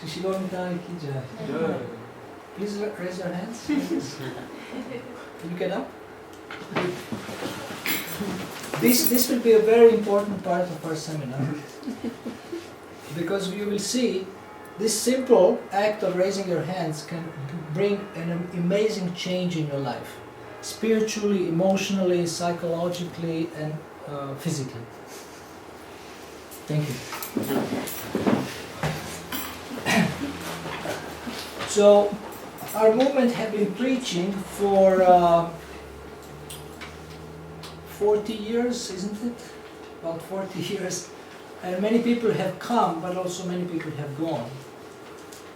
Shishivamita ki jai. Please raise your hands. Can you get up? This will be a very important part of our seminar, because you will see this simple act of raising your hands can bring an amazing change in your life, spiritually, emotionally, psychologically, and physically. Thank you. So, our movement has been preaching for 40 years, isn't it? About 40 years. And many people have come, but also many people have gone.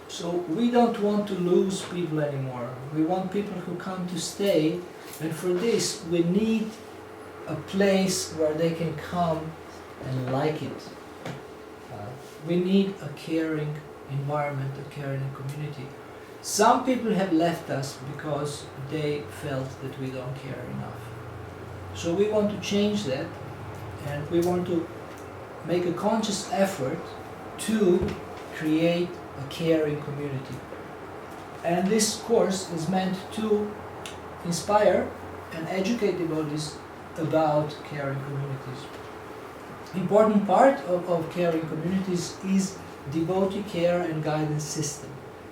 So we don't want to lose people anymore. We want people who come to stay, and for this we need a place where they can come and like it. We need a caring environment, a caring community. Some people have left us because they felt that we don't care enough. So we want to change that, and we want to make a conscious effort to create a caring community. And this course is meant to inspire and educate devotees about caring communities. Important part of caring communities is devotee care and guidance system.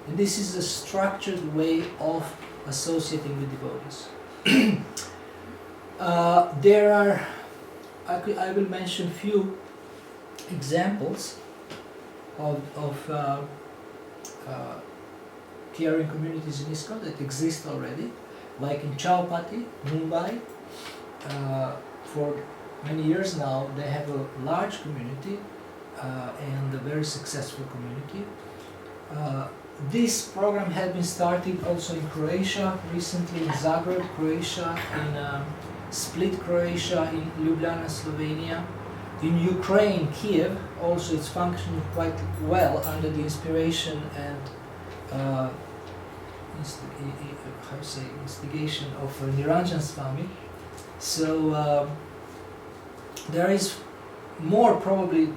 And this is a structured way of associating with devotees. I will mention few examples of caring communities in ISKCON that exist already, like in Chowpatty, Mumbai. For many years now, they have a large community and a very successful community. This program had been started also in Croatia, recently in Zagreb, Croatia, in Split, Croatia, in Ljubljana, Slovenia. In Ukraine, Kiev, also it's functioning quite well under the inspiration and instigation of Niranjan Swami. So there is more, probably,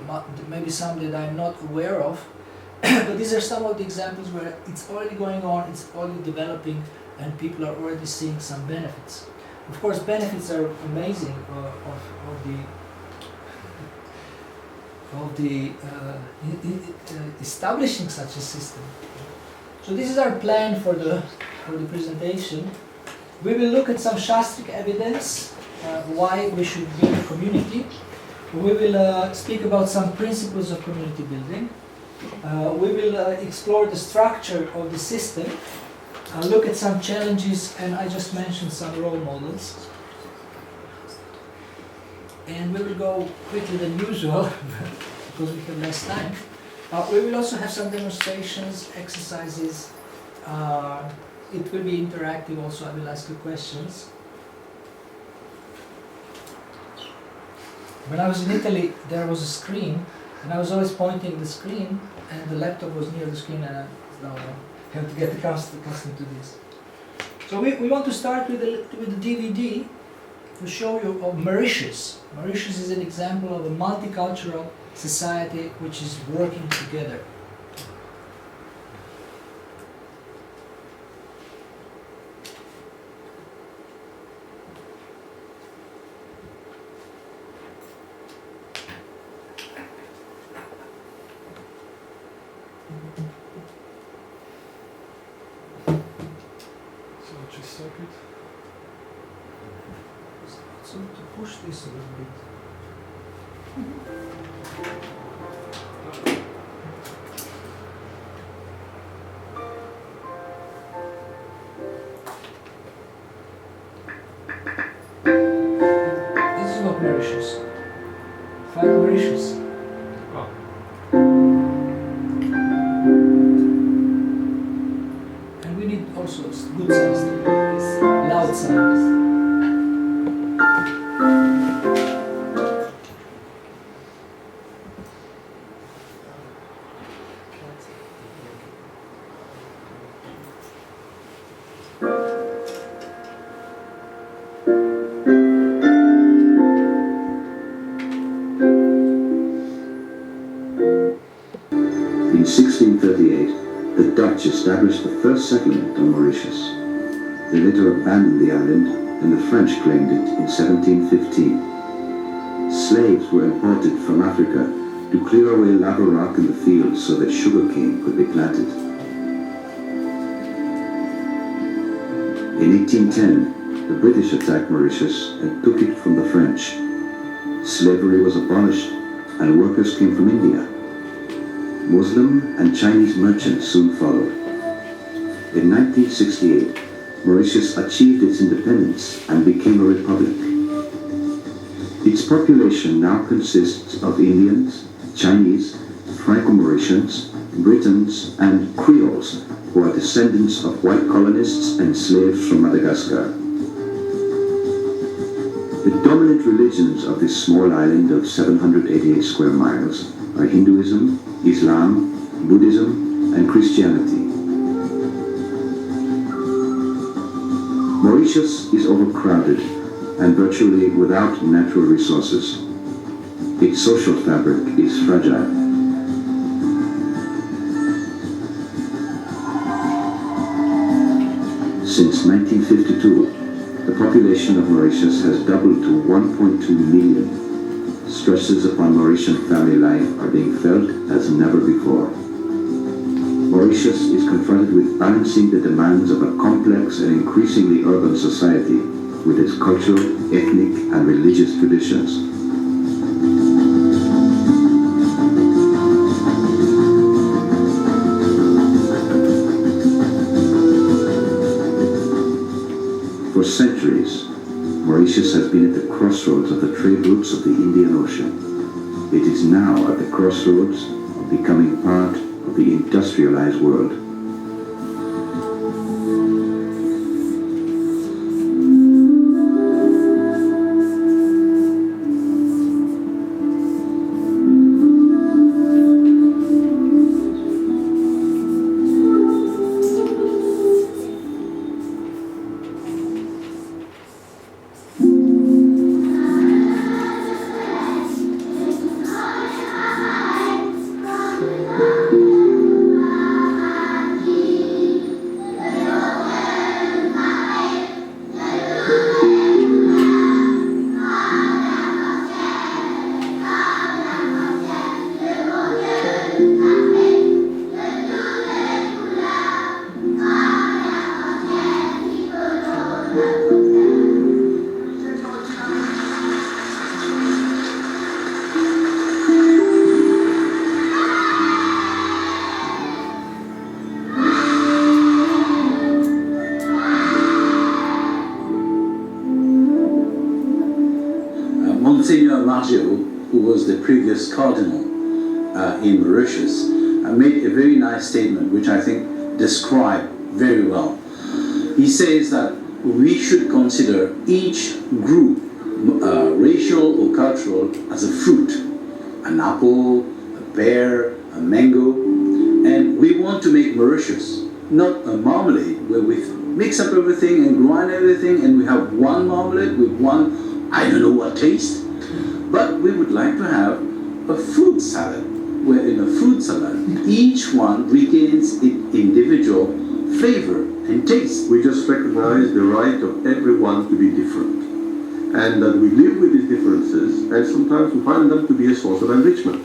maybe some that I'm not aware of, but these are some of the examples where it's already going on, it's already developing, and people are already seeing some benefits. Of course, benefits are amazing of the establishing such a system. So this is our plan for the presentation. We will look at some Shastric evidence why we should build a community. We will speak about some principles of community building. We will explore the structure of the system, look at some challenges, and I just mentioned some role models. And we will go quicker than usual because we have less time. We will also have some demonstrations, exercises. It will be interactive also. I will ask you questions. When I was in Italy, there was a screen, and I was always pointing the screen, and the laptop was near the screen, and I have to get accustomed to this. So we want to start with the DVD to show you of Mauritius. Mauritius is an example of a multicultural society which is working together. So just stop it. So to push this a little bit. This is not Mauritius. Find Mauritius. Oh. And we need also good sounds, loud sounds. 1638, the Dutch established the first settlement on Mauritius. They later abandoned the island, and the French claimed it in 1715. Slaves were imported from Africa to clear away lava rock in the fields so that sugarcane could be planted. In 1810, the British attacked Mauritius and took it from the French. Slavery was abolished and workers came from India. Muslim and Chinese merchants soon followed. In 1968, Mauritius achieved its independence and became a republic. Its population now consists of Indians, Chinese, Franco-Mauritians, Britons, and Creoles, who are descendants of white colonists and slaves from Madagascar. The dominant religions of this small island of 788 square miles are Hinduism, Islam, Buddhism, and Christianity. Mauritius is overcrowded and virtually without natural resources. Its social fabric is fragile. Since 1952, the population of Mauritius has doubled to 1.2 million. Stresses upon Mauritian family life are being felt as never before. Mauritius is confronted with balancing the demands of a complex and increasingly urban society with its cultural, ethnic, and religious traditions. For centuries, Mauritius has been at the crossroads of the trade routes of the Indian Ocean. It is now at the crossroads of becoming part of the industrialized world. Who was the previous cardinal in Mauritius, made a very nice statement which I think described very well. He says that we should consider each group, racial or cultural, as a fruit, an apple, a pear, a mango, and we want to make Mauritius not a marmalade where we mix up everything and grind everything and we have one marmalade with one, I don't know what taste. But we would like to have a fruit salad, where in a fruit salad, each one regains its individual flavor and taste. We just recognize the right of everyone to be different, and that we live with these differences, and sometimes we find them to be a source of enrichment.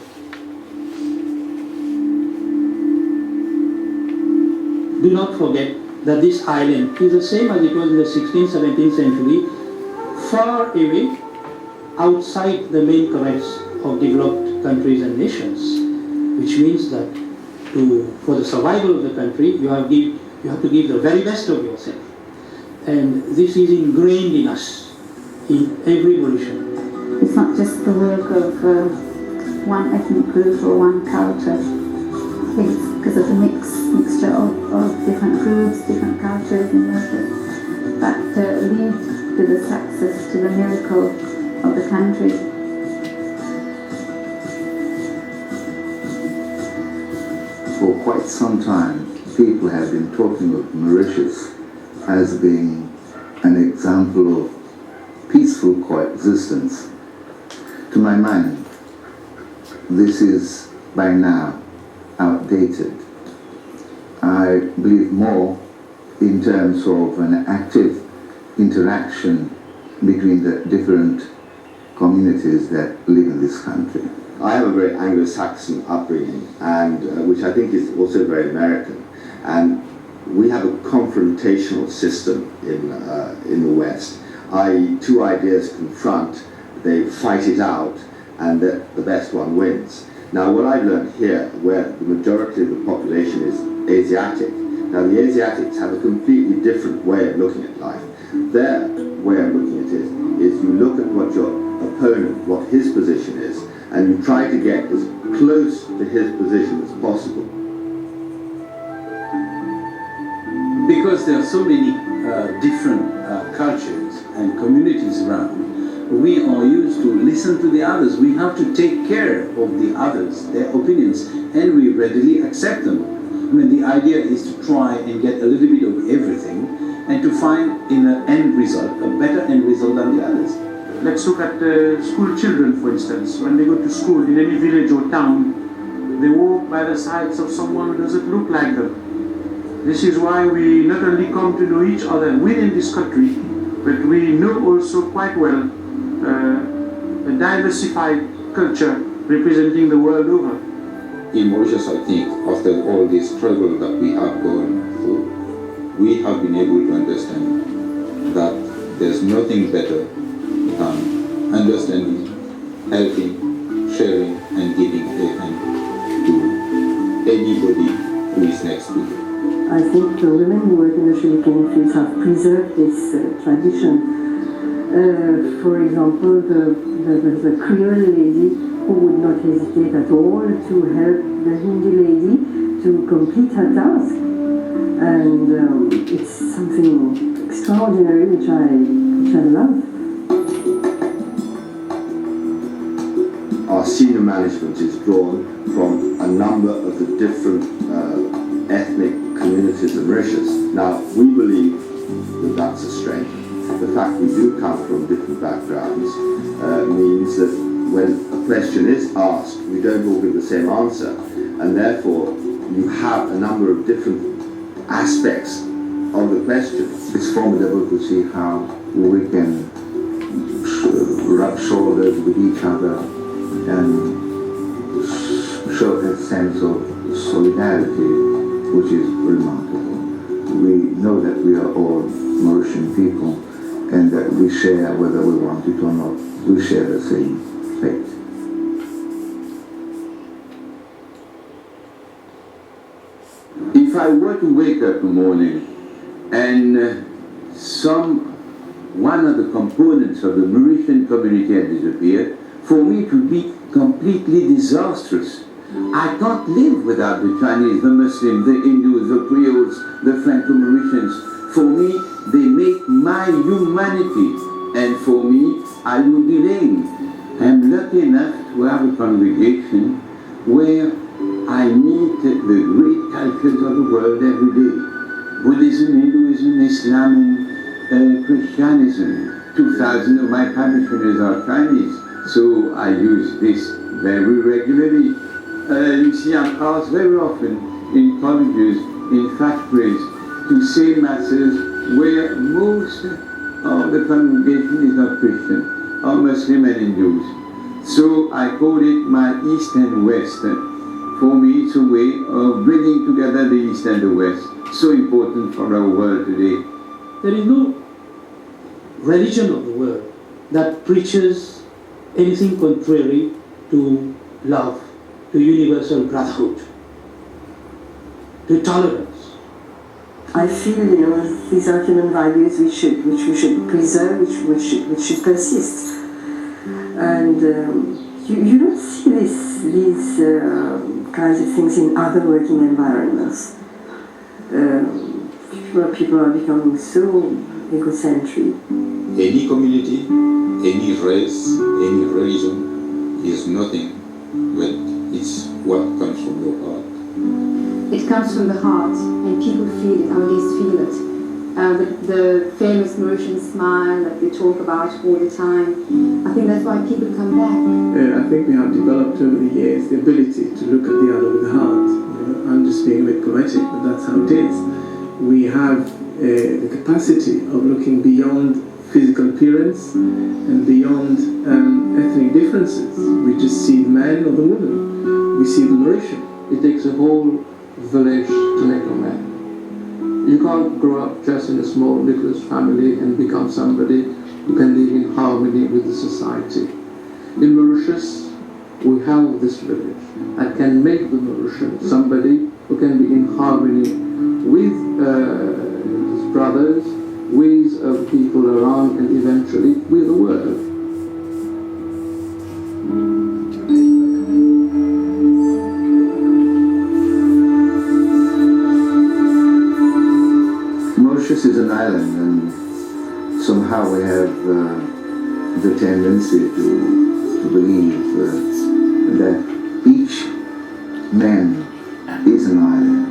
Do not forget that this island is the same as it was in the 16th, 17th century, far away, outside the main currents of developed countries and nations, which means that for the survival of the country, you have to give the very best of yourself. And this is ingrained in us, in every Mauritian. It's not just the work of one ethnic group or one culture. I think it's because of the mixture of different groups, different cultures in Mauritius that lead to the success, to the miracle of the country. For quite some time, people have been talking of Mauritius as being an example of peaceful coexistence. To my mind, this is by now outdated. I believe more in terms of an active interaction between the different communities that live in this country. I have a very Anglo-Saxon upbringing, and which I think is also very American. And we have a confrontational system in the West. Two ideas confront, they fight it out, and the best one wins. Now, what I've learned here, where the majority of the population is Asiatic, now the Asiatics have a completely different way of looking at life. Their way of looking at it is you look at what your opponent, what his position is, and you try to get as close to his position as possible. Because there are so many different cultures and communities around, we are used to listen to the others. We have to take care of the others, their opinions, and we readily accept them. I mean, the idea is to try and get a little bit of everything and to find in an end result, a better end result than the others. Let's look at school children, for instance. When they go to school in any village or town, they walk by the sides of someone who doesn't look like them. This is why we not only come to know each other within this country, but we know also quite well a diversified culture representing the world over. In Mauritius, I think, after all this struggle that we have gone through, we have been able to understand that there's nothing better than understanding, helping, sharing, and giving a hand to anybody who is next to you. I think the women who work in the sugarcane fields have preserved this tradition. For example, the Creole lady who would not hesitate at all to help the Hindi lady to complete her task. And it's something extraordinary which I love. Our senior management is drawn from a number of the different ethnic communities of Mauritius. Now, we believe that that's a strength. The fact we do come from different backgrounds means that when a question is asked, we don't all give the same answer, and therefore you have a number of different aspects of the question. It's formidable to see how we can rub shoulders with each other and show a sense of solidarity, which is remarkable. We know that we are all Mauritian people and that we share, whether we want it or not, we share the same fate. If I were to wake up in the morning and one of the components of the Mauritian community had disappeared, for me it would be completely disastrous. I can't live without the Chinese, the Muslims, the Hindus, the Creoles, the Franco-Mauritians. For me, they make my humanity, and for me, I would be lame. I'm lucky enough to have a congregation where I meet the great cultures of the world every day. Buddhism, Hinduism, Islam, and Christianism. 2,000 of my parishioners are Chinese, so I use this very regularly. You see, I'm asked very often in colleges, in factories, to say masses where most of the congregation is not Christian, or Muslim and Hindus. So I call it my East and West. For me, it's a way of bringing together the East and the West, so important for our world today. There is no religion of the world that preaches anything contrary to love, to universal brotherhood, to tolerance. I feel, these are human values which we should preserve, which should persist. And you don't see these kinds of things in other working environments. Where people are becoming so egocentric. Any community, any race, any religion is nothing but it's what comes from your heart. It comes from the heart, and people feel it, our guests feel it. The famous Mauritian smile that they talk about all the time, I think that's why people come back. I think we have developed over the years the ability to look at the other with the heart. I'm just being a bit poetic, but that's how it is. We have the capacity of looking beyond physical appearance and beyond ethnic differences. We just see the man or the woman. We see the Mauritian. It takes a whole village to make a man. You can't grow up just in a small nucleus family and become somebody who can live in harmony with the society. In Mauritius, we have this village that can make the Mauritian somebody who can be in harmony with his brothers, with people around, and eventually with the world. Mauritius is an island, and somehow we have the tendency to believe that each man is an island.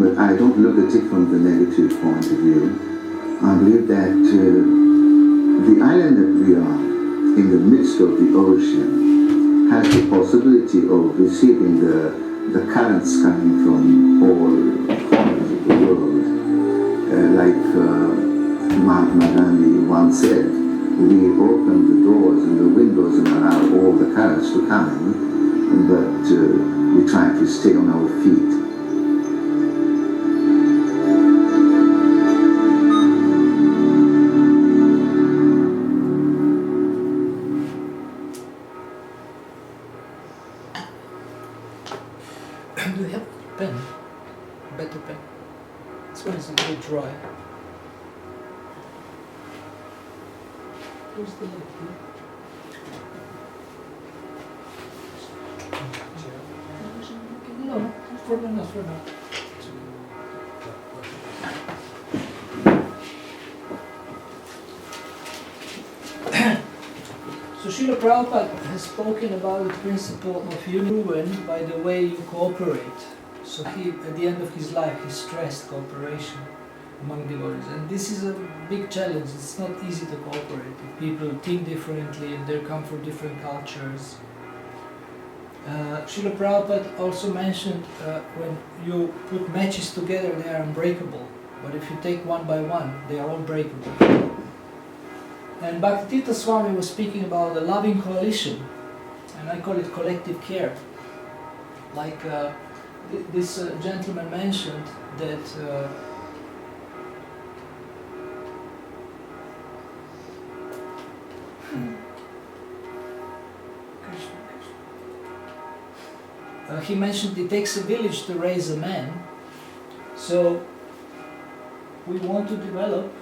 But I don't look at it from the negative point of view. I believe that the island that we are in the midst of the ocean has the possibility of receiving the currents coming from all corners of the world. Like Mahatma Gandhi once said, we open the doors and the windows and allow all the currents to come in, but we try to stay on our feet. Do you have a pen? A better pen? This one is a bit dry. Where's the light here? No, for now. So Srila Prabhupada has spoken about the principle of union by the way you cooperate. So he, at the end of his life, he stressed cooperation among devotees. And this is a big challenge. It's not easy to cooperate. People think differently and they come from different cultures. Srila Prabhupada also mentioned when you put matches together, they are unbreakable. But if you take one by one, they are all breakable. And Bhaktivedanta Swami was speaking about a loving coalition, and I call it collective care. Like this gentleman mentioned that he mentioned it takes a village to raise a man. So we want to develop,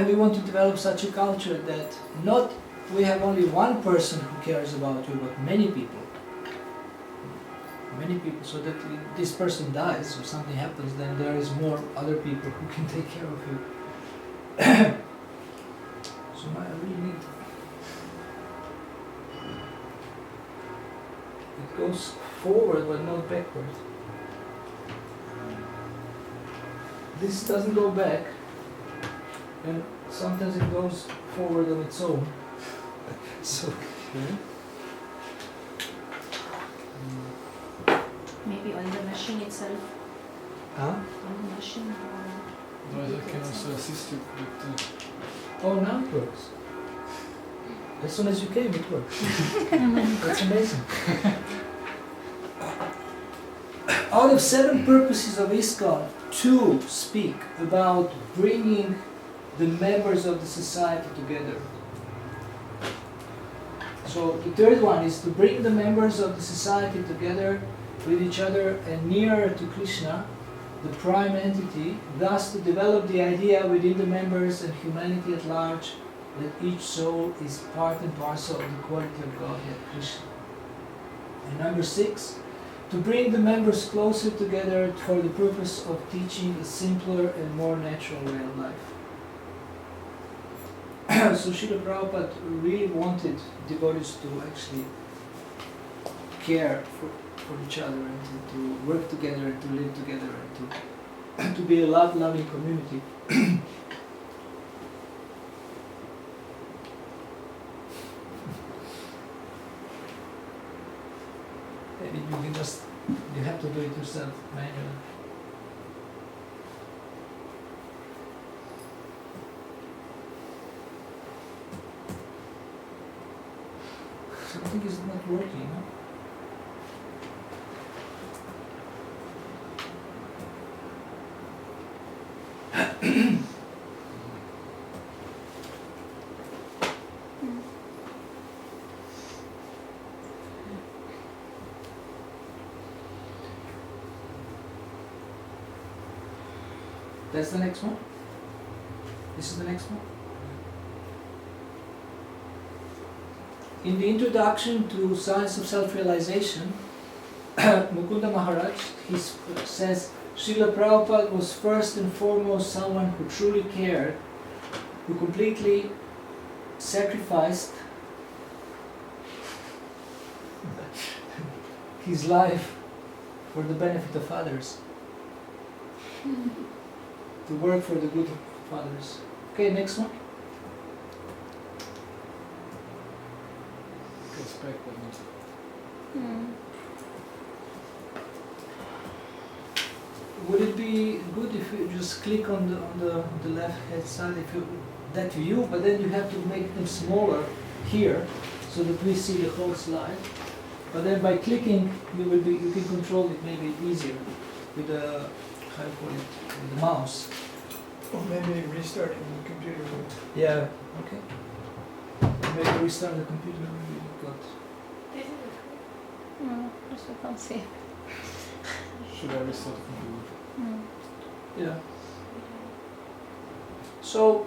we want to develop such a culture that not we have only one person who cares about you, but many people. Many people, so that if this person dies or something happens, then there is more other people who can take care of you. So I really need. It goes forward but not backward. This doesn't go back, and sometimes it goes forward on its own. So. Maybe on the machine itself. Huh? On the machine. Otherwise, I can also assist you with. Oh, now it works. As soon as you came, it worked. That's amazing. Out of 7 purposes of ISKCON, 2 speak about bringing the members of the society together. So the third one is to bring the members of the society together with each other and nearer to Krishna, the prime entity, thus to develop the idea within the members and humanity at large that each soul is part and parcel of the quality of Godhead, Krishna. And number 6, to bring the members closer together for the purpose of teaching a simpler and more natural way of life. So Srila Prabhupada really wanted devotees to actually care for each other and to work together and to live together and to be a love-loving community. Maybe you can just have to do it yourself manually. Something is not working, no? That's the next one? This is the next one? In the introduction to Science of Self-Realization, Mukunda Maharaj, says, Srila Prabhupada was first and foremost someone who truly cared, who completely sacrificed his life for the benefit of others, to work for the good of others. Okay, next one. Would it be good if you just click on the left hand side, if you that view, but then you have to make them smaller here so that we see the whole slide. But then by clicking, you can control it maybe easier with the with the mouse. Or maybe restarting the computer. Yeah. Okay. Maybe restart the computer. Maybe you've got. No, just I can't see. Should I restart the computer? Yeah. So,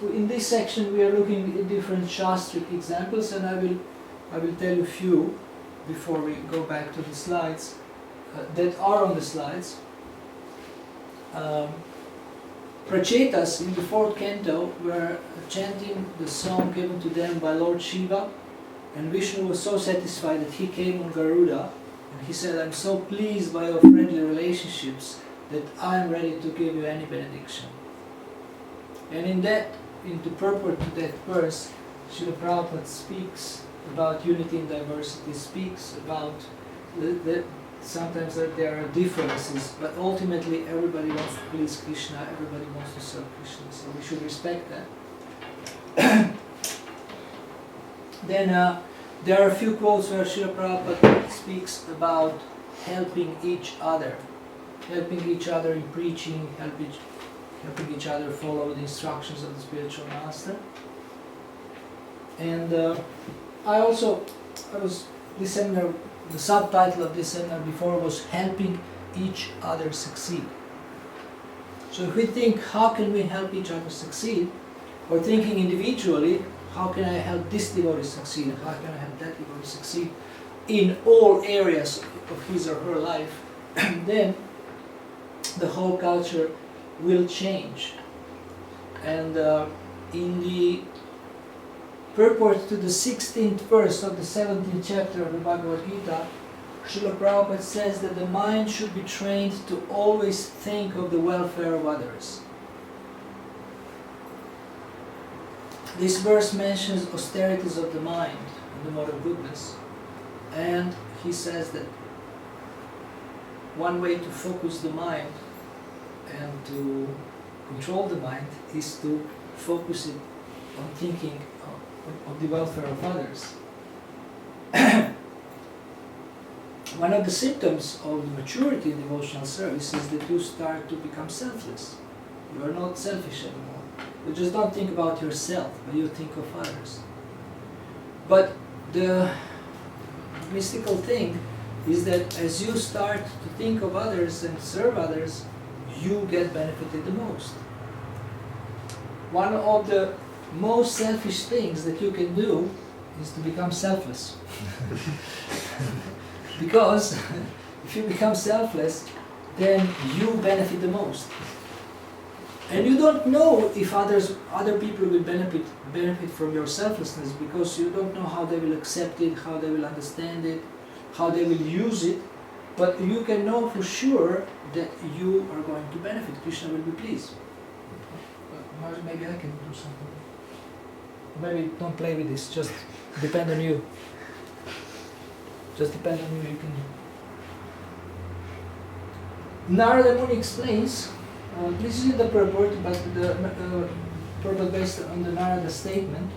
in this section we are looking at different Shastric examples, and I will tell you a few before we go back to the slides that are on the slides. Prachetas in the 4th canto were chanting the song given to them by Lord Shiva, and Vishnu was so satisfied that he came on Garuda and he said, I'm so pleased by your friendly relationships that I am ready to give you any benediction. And in the purport to that verse, Srila Prabhupada speaks about unity and diversity, speaks about sometimes that there are differences, but ultimately everybody wants to please Krishna, everybody wants to serve Krishna, so we should respect that. Then there are a few quotes where Srila Prabhupada speaks about helping each other in preaching, helping each other follow the instructions of the spiritual master. And this seminar, the subtitle of this seminar before was helping each other succeed. So if we think, how can we help each other succeed, or thinking individually, how can I help this devotee succeed, how can I help that devotee succeed in all areas of his or her life, then the whole culture will change. And in the purport to the 16th verse of the 17th chapter of the Bhagavad Gita, Srila Prabhupada says that the mind should be trained to always think of the welfare of others. This verse mentions austerities of the mind and the mode of goodness, and he says that one way to focus the mind and to control the mind is to focus it on thinking of the welfare of others. One of the symptoms of the maturity in devotional service is that you start to become selfless. You are not selfish anymore. You just don't think about yourself, but you think of others. But the mystical thing is that as you start to think of others and serve others, you get benefited the most. One of the most selfish things that you can do is to become selfless. Because if you become selfless, then you benefit the most. And you don't know if other people will benefit from your selflessness, because you don't know how they will accept it, how they will understand it, how they will use it. But you can know for sure that you are going to benefit. Krishna will be pleased. Maybe I can do something. Maybe don't play with this, just depend on you. Just depend on you, you can do. Narada Muni explains, this is in the purport, but the purport based on the Narada statement,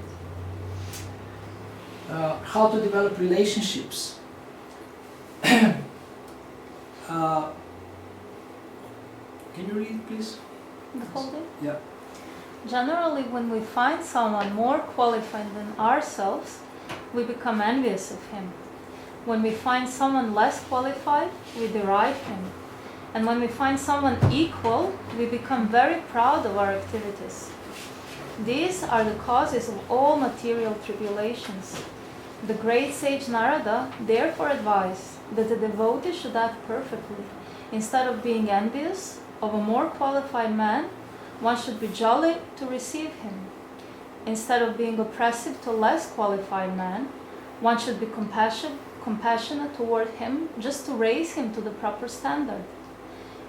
how to develop relationships. Can you read it, please? The whole thing? Yeah. Generally, when we find someone more qualified than ourselves, we become envious of him. When we find someone less qualified, we deride him. And when we find someone equal, we become very proud of our activities. These are the causes of all material tribulations. The great sage Narada therefore advised that the devotee should act perfectly. Instead of being envious of a more qualified man, one should be jolly to receive him. Instead of being oppressive to a less qualified man, one should be compassionate toward him just to raise him to the proper standard.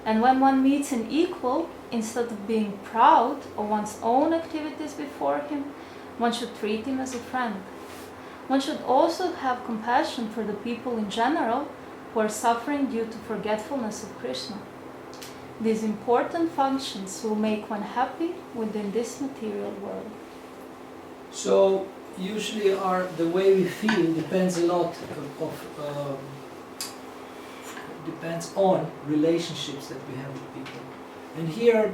And when one meets an equal, instead of being proud of one's own activities before him, one should treat him as a friend. One should also have compassion for the people in general who are suffering due to forgetfulness of Krishna. These important functions will make one happy within this material world. So usually the way we feel depends a lot depends on relationships that we have with people. And here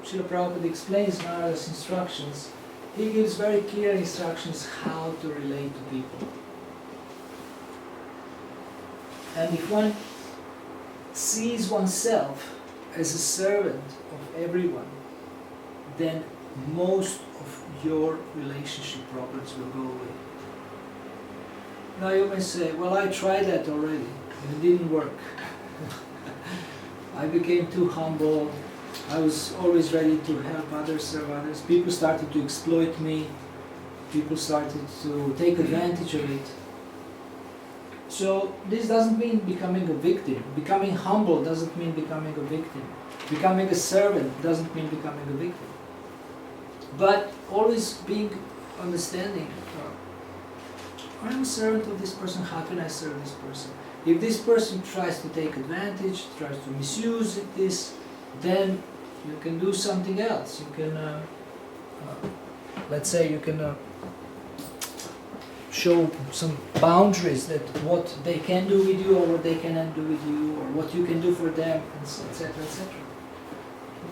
Srila Prabhupada explains Narada's instructions. He gives very clear instructions how to relate to people. And if one sees oneself as a servant of everyone, then most of your relationship problems will go away. Now you may say, well, I tried that already and it didn't work. I became too humble. I was always ready to help others, serve others. People started to exploit me. People started to take advantage of it. So this doesn't mean becoming a victim. Becoming humble doesn't mean becoming a victim. Becoming a servant doesn't mean becoming a victim. But always being understanding, I'm a servant of this person, how can I serve this person? If this person tries to take advantage, tries to misuse this, then you can do something else. You can, let's say you can show some boundaries that what they can do with you or what they cannot do with you or what you can do for them, etc., etc.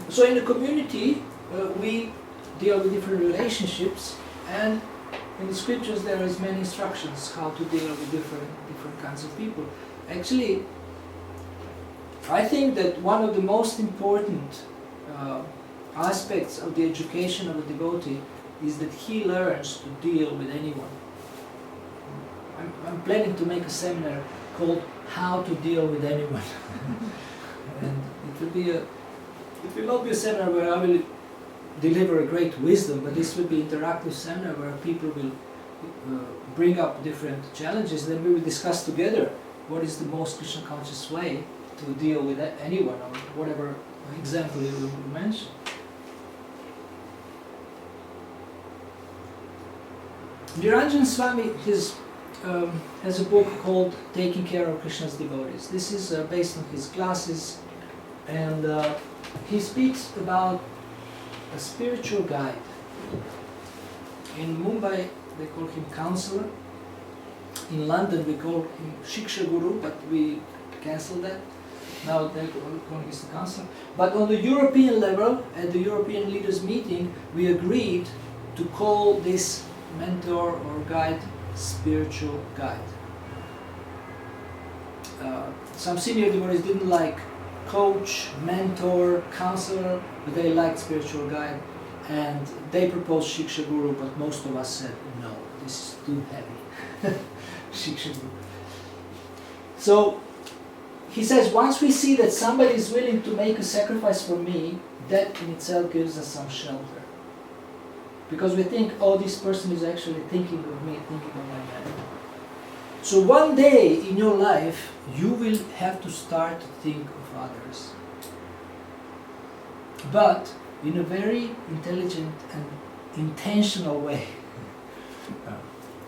So in the community, we deal with different relationships, and in the scriptures there is many instructions how to deal with different kinds of people. Actually, I think that one of the most important aspects of the education of a devotee is that he learns to deal with anyone. I'm planning to make a seminar called How to Deal with Anyone. And it will not be a seminar where I will deliver a great wisdom, but this will be an interactive seminar where people will bring up different challenges, then we will discuss together what is the most Krishna conscious way to deal with anyone, or whatever example you will mention. Niranjan Swami has a book called Taking Care of Krishna's Devotees. This is based on his classes, and he speaks about a spiritual guide. In Mumbai they call him counselor. In London we call him Shiksha Guru, but we cancelled that. Now they're calling him the counselor. But on the European level, at the European leaders meeting, we agreed to call this mentor or guide spiritual guide. Some senior devotees didn't like coach, mentor, counselor, but they liked spiritual guide, and they proposed Shiksha Guru, but most of us said no, this is too heavy. Shiksha Guru. So he says, once we see that somebody is willing to make a sacrifice for me, that in itself gives us some shelter. Because we think, oh, this person is actually thinking of me, thinking of my man. So one day in your life, you will have to start to think of others. But in a very intelligent and intentional way.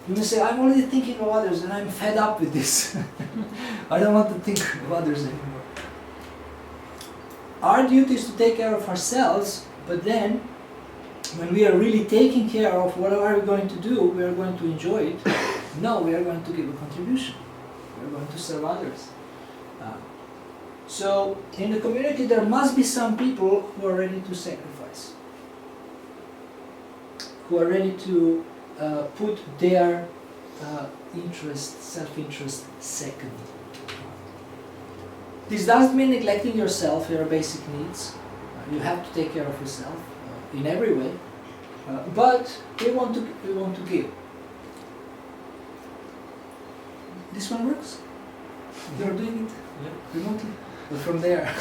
You may say, I'm already thinking of others and I'm fed up with this. I don't want to think of others anymore. our duty is to take care of ourselves, but then when we are really taking care of what are we going to do, we are going to enjoy it. No, we are going to give a contribution. We are going to serve others. So in the community there must be some people who are ready to sacrifice, who are ready to put their interest, self-interest second. This doesn't mean neglecting yourself, your basic needs. You have to take care of yourself in every way, but we want to give. This one works? You're doing it remotely? But from there.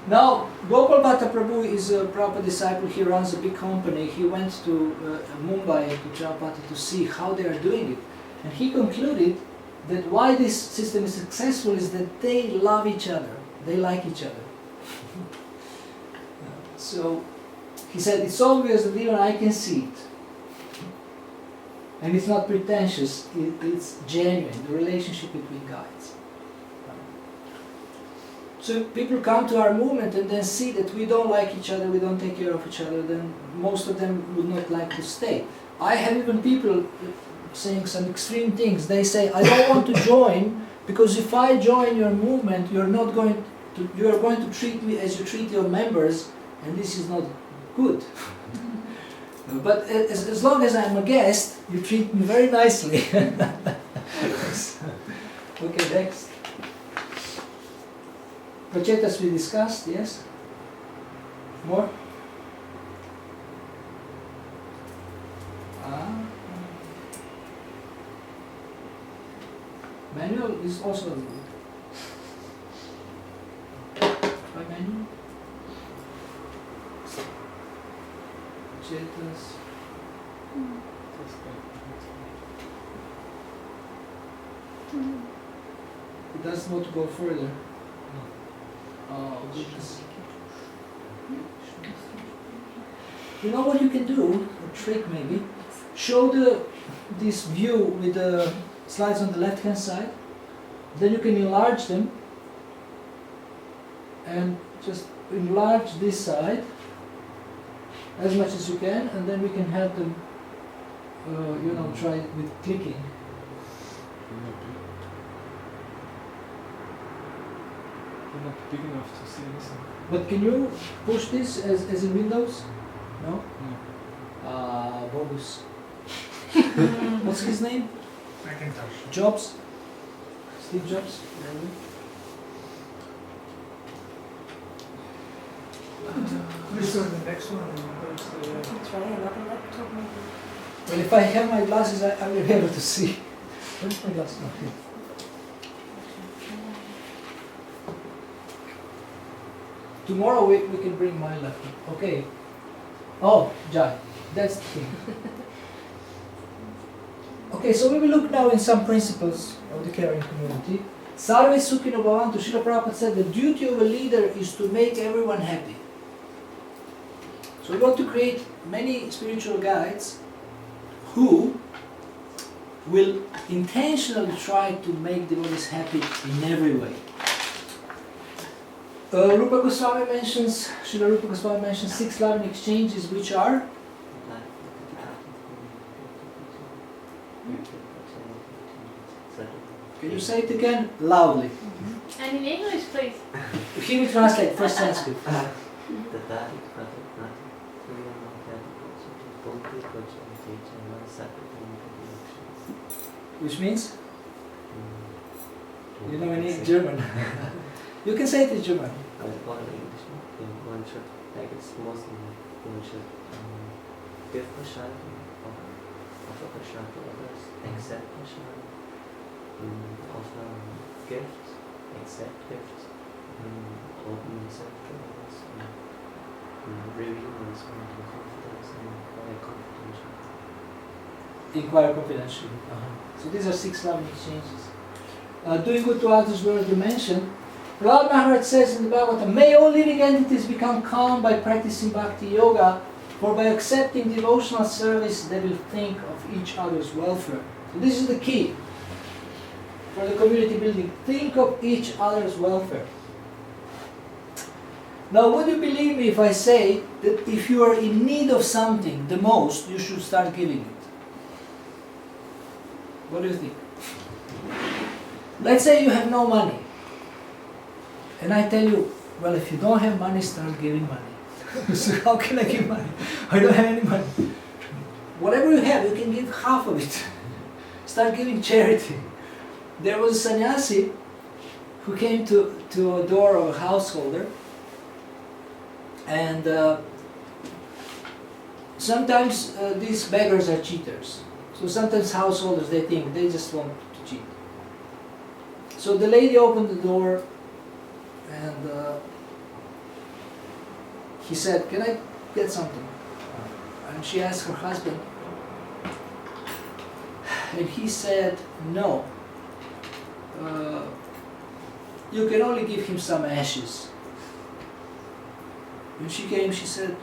Now, Gopal Bhatta Prabhu is a Prabhupada disciple. He runs a big company. He went to Mumbai, to Chapati, to see how they are doing it. And he concluded that why this system is successful is that they love each other. They like each other. So, he said, it's obvious that even I can see it. And it's not pretentious, it's genuine, the relationship between guides. So people come to our movement and then see that we don't like each other, we don't take care of each other, then most of them would not like to stay. I have even people saying some extreme things. They say, I don't want to join because if I join your movement, you are going to treat me as you treat your members, and this is not good. But as long as I'm a guest, you treat me very nicely. Okay, next. Prachetas we discussed, yes? More? Manual is also good. Try manual. Prachetas. It doesn't want to go further. Oh, goodness. You know what you can do? A trick maybe. Show this view with the slides on the left hand side. Then you can enlarge them and just enlarge this side as much as you can, and then we can have them try it with clicking. Not big enough to see anything. But can you push this as in Windows? No? No. Bogus. What's his name? Macintosh. Jobs? Steve Jobs? This one, the next one. Try another laptop maybe. Well, if I have my glasses, I will be able to see. Where's my glasses? Oh, here. Tomorrow we can bring my laptop. Okay. Oh, Jai, that's the thing. Okay, so we will look now in some principles of the caring community. Sarve Sukhino Bhavantu, Srila Prabhupada said the duty of a leader is to make everyone happy. So we want to create many spiritual guides who will intentionally try to make devotees happy in every way. Rupa Goswami mentions, Srila Rupa Goswami mentions 6 loving exchanges, which are Can you say it again loudly? And in English, please. He will translate first Sanskrit. Which means? You know any German? You can say it in German. One should, like it's mostly, one should give prasad, offer prasad to others, accept prasad, offer gifts, accept gifts, open yourself to others, reveal oneself in confidence and inquire confidentially. Inquire confidentially. So these are 6 loving exchanges. Doing good to others we already mentioned. Prahlad Maharaj says in the Bhagavatam, may all living entities become calm by practicing bhakti yoga, for by accepting devotional service they will think of each other's welfare. So this is the key for the community building. Think of each other's welfare. Now, would you believe me if I say that if you are in need of something the most, you should start giving it? What do you think? Let's say you have no money. And I tell you, well, if you don't have money, start giving money. So how can I give money? I don't have any money. Whatever you have, you can give half of it. Start giving charity. There was a sannyasi who came to a door of a householder, and sometimes these beggars are cheaters. So sometimes householders, they think they just want to cheat. So the lady opened the door, and he said, "Can I get something?" And she asked her husband, and he said, "No. You can only give him some ashes." When she came, she said,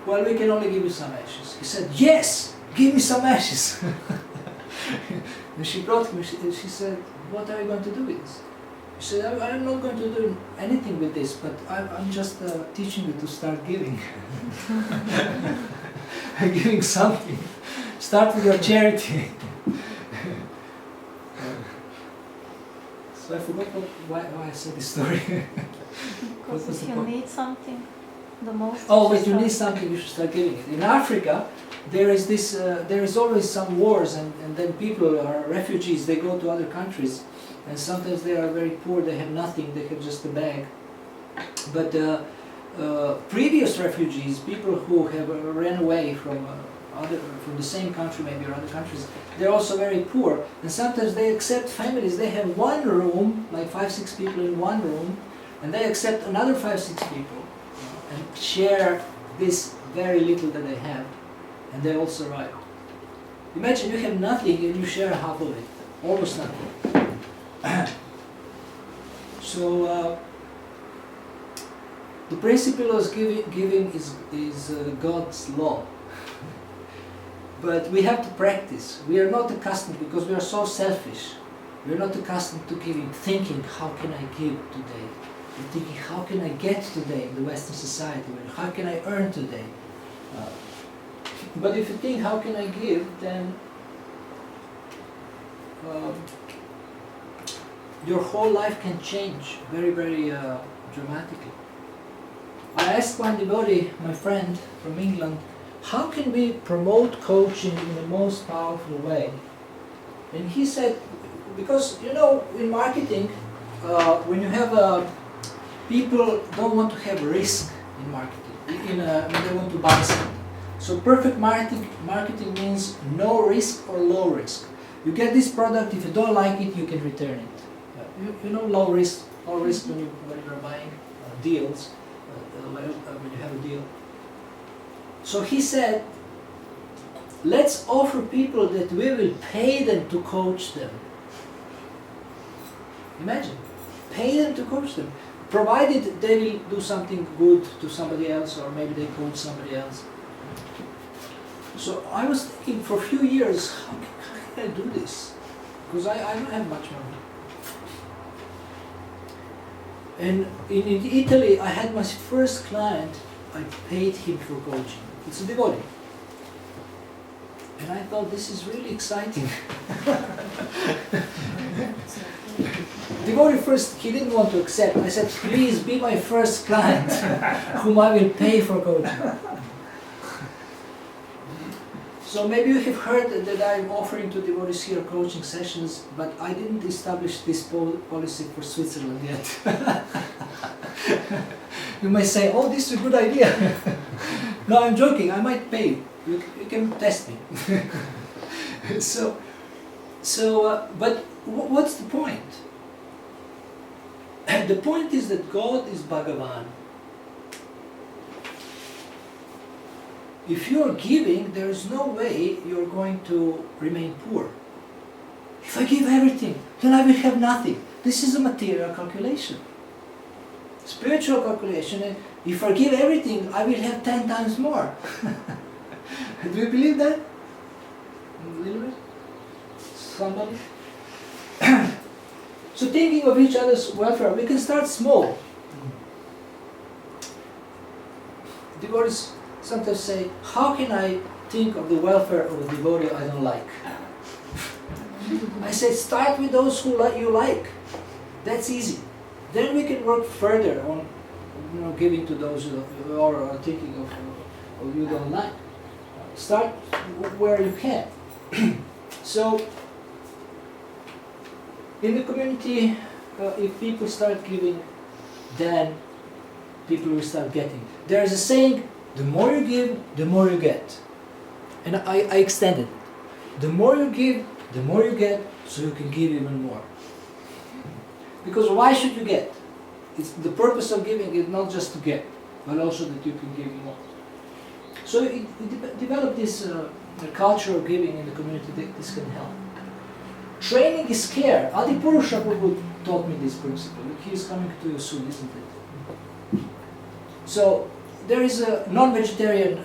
"Well, we can only give you some ashes." He said, "Yes, give me some ashes." And she brought him, she said, "What are you going to do with this?" He said, "I'm not going to do anything with this, but I'm just teaching you to start giving." Giving something. Start with your charity. So I forgot why I said this story. Because if you need something, the most. Oh, but you need something, you should start giving it. In Africa, there is always some wars, and then people are refugees. They go to other countries, and sometimes they are very poor. They have nothing. They have just a bag. But previous refugees, people who have ran away from the same country, maybe, or other countries, they're also very poor. And sometimes they accept families. They have one room, like 5-6 people in one room, and they accept another 5-6 people and share this very little that they have, and they all survive. Imagine you have nothing and you share half of it, almost nothing. So the principle of giving is God's law. But we have to practice. We are not accustomed, because we are so selfish. We are not accustomed to giving, thinking, how can I give today? We're thinking, how can I get today in the Western society? How can I earn today? But if you think, how can I give, then your whole life can change very, very dramatically. I asked one devotee, my friend from England, how can we promote coaching in the most powerful way? And he said, because, you know, in marketing, when you have people don't want to have risk in marketing, when they want to buy something. So perfect marketing means no risk or low risk. You get this product, if you don't like it, you can return it. You know, low risk when you're buying deals, when you have a deal. So he said, let's offer people that we will pay them to coach them. Imagine, pay them to coach them, provided they will do something good to somebody else, or maybe they coach somebody else. So I was thinking for a few years, how can I do this? Because I don't have much money. And in Italy, I had my first client. I paid him for coaching. It's a devotee. And I thought, this is really exciting. Devotee first, he didn't want to accept. I said, please be my first client, whom I will pay for coaching. So maybe you have heard that I'm offering to devotees here coaching sessions, but I didn't establish this policy for Switzerland yet. You may say, oh, this is a good idea. No, I'm joking, I might pay. You can test me. But what's the point? The point is that God is Bhagavan. If you're giving, there is no way you're going to remain poor. If I give everything, then I will have nothing. This is a material calculation. Spiritual calculation, and if I give everything, I will have 10 times more. Do you believe that? A little bit? Somebody? So thinking of each other's welfare, we can start small. devotees sometimes say, how can I think of the welfare of a devotee I don't like? I say, start with those who you like. That's easy. Then we can work further on, giving to those who are thinking of you don't like. Start where you can. So, in the community, if people start giving, then people will start getting. There is a saying, the more you give, the more you get. And I extended it. The more you give, the more you get, so you can give even more. Because why should you get? The purpose of giving is not just to get, but also that you can give more. So it developed this culture of giving in the community. This can help. Training is care. Adipurusha Prabhu taught me this principle. He is coming to you soon, isn't it? So there is a non-vegetarian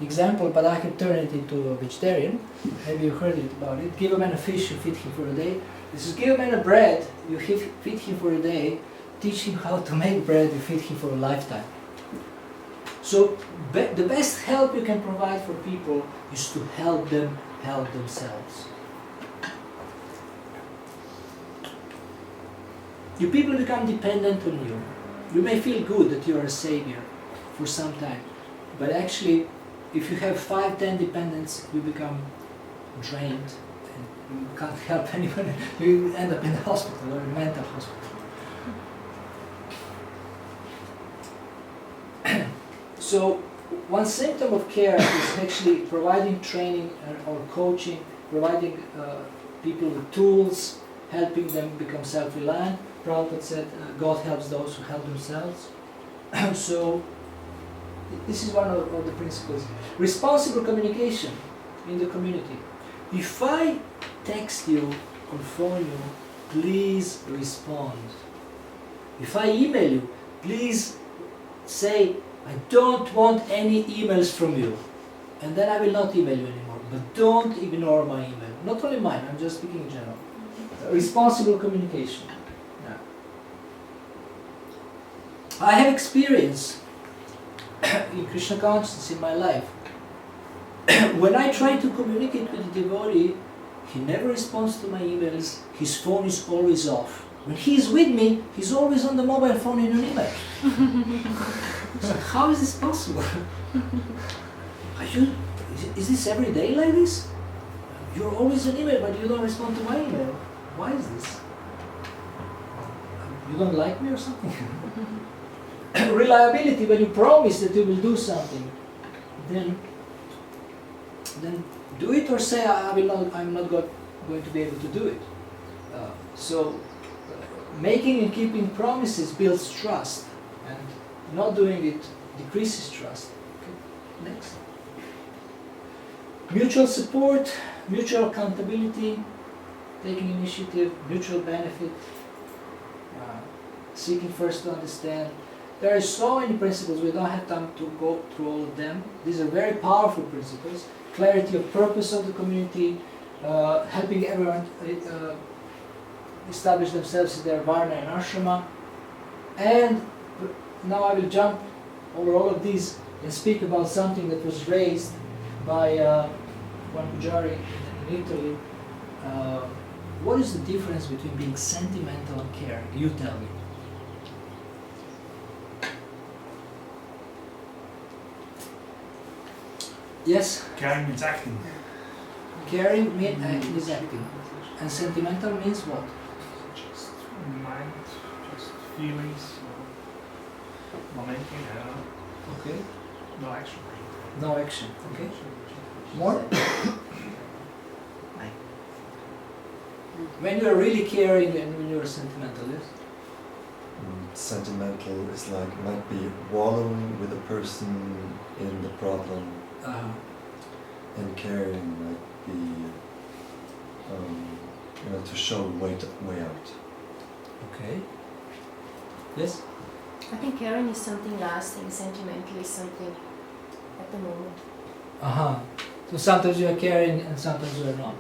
example, but I can turn it into a vegetarian. Maybe you heard it about it. Give a man a fish, you feed him for a day. This is give a man a bread, you feed him for a day. Teach him how to make bread, you feed him for a lifetime. So the best help you can provide for people is to help them help themselves. Your people become dependent on you. You may feel good that you are a savior for some time, but actually, if you have 5-10 dependents, you become drained and you can't help anyone. You end up in the hospital or in a mental hospital. So, one symptom of care is actually providing training or coaching, providing people with tools, helping them become self-reliant. Prabhupada said, God helps those who help themselves. So, this is one of the principles. Responsible communication in the community. If I text you or phone you, please respond. If I email you, please say, I don't want any emails from you. And then I will not email you anymore. But don't ignore my email. Not only mine, I'm just speaking in general. Responsible communication. Yeah. I have experience in Krishna consciousness in my life. When I try to communicate with the devotee, he never responds to my emails. His phone is always off. When he's with me, he's always on the mobile phone in an email. So how is this possible? Is this every day like this? You're always an email, but you don't respond to my email. Why is this? You don't like me or something? Reliability, when you promise that you will do something, then do it or say I'm not going to be able to do it. Making and keeping promises builds trust, and not doing it decreases trust. Okay. Next. Mutual support, mutual accountability, taking initiative, mutual benefit, seeking first to understand. There are so many principles, we don't have time to go through all of them. These are very powerful principles. Clarity of purpose of the community, helping everyone establish themselves in their varna and ashrama. And now I will jump over all of these and speak about something that was raised by one pujari in Italy. What is the difference between being sentimental and caring? You tell me. Yes? Caring means acting. Caring means acting. And sentimental means what? Just mind, just feelings, momentum, I don't know. Okay. No action. No action, okay. More? When you are really caring and when you are sentimental, yes? Sentimental is might be wallowing with a person in the problem. And caring might be to show way out. Okay. Yes? I think caring is something lasting, sentimental is something at the moment. So sometimes you are caring and sometimes you are not.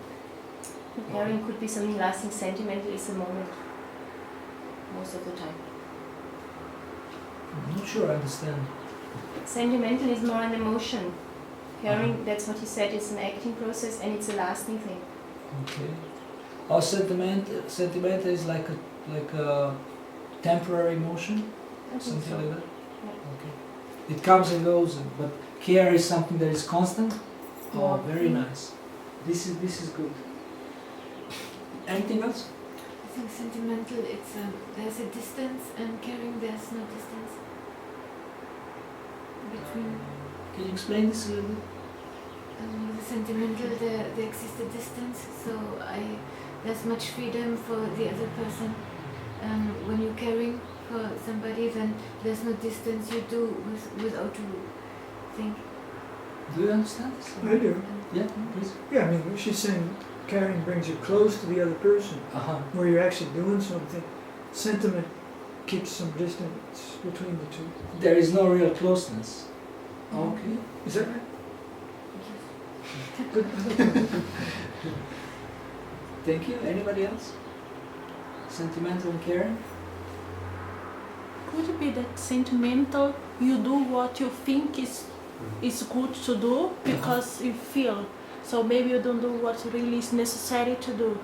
Caring could be something lasting, sentimental is a moment most of the time. I'm not sure I understand. Sentimental is more an emotion. Caring, that's what he said, it's an acting process and it's a lasting thing. Okay. Or sentimental is like a temporary emotion, I think something so. like that. Yeah. Okay. It comes and goes, but care is something that is constant. Oh, Yeah. very nice. This is good. Anything else? I think sentimental, it's there's a distance, and caring, there's no distance between. Can you explain this a little bit? With sentimental, there exists a distance, so there's much freedom for the other person. When you're caring for somebody, then there's no distance. You do without to think. Do you understand this? I do. Yeah, please. Yeah, I mean, she's saying caring brings you close to the other person, where you're actually doing something. Sentiment keeps some distance between the two. There is no real closeness. Okay. Is that right? Thank you. Anybody else? Sentimental and caring? Could it be that sentimental, you do what you think is good to do because you feel. So maybe you don't do what really is necessary to do.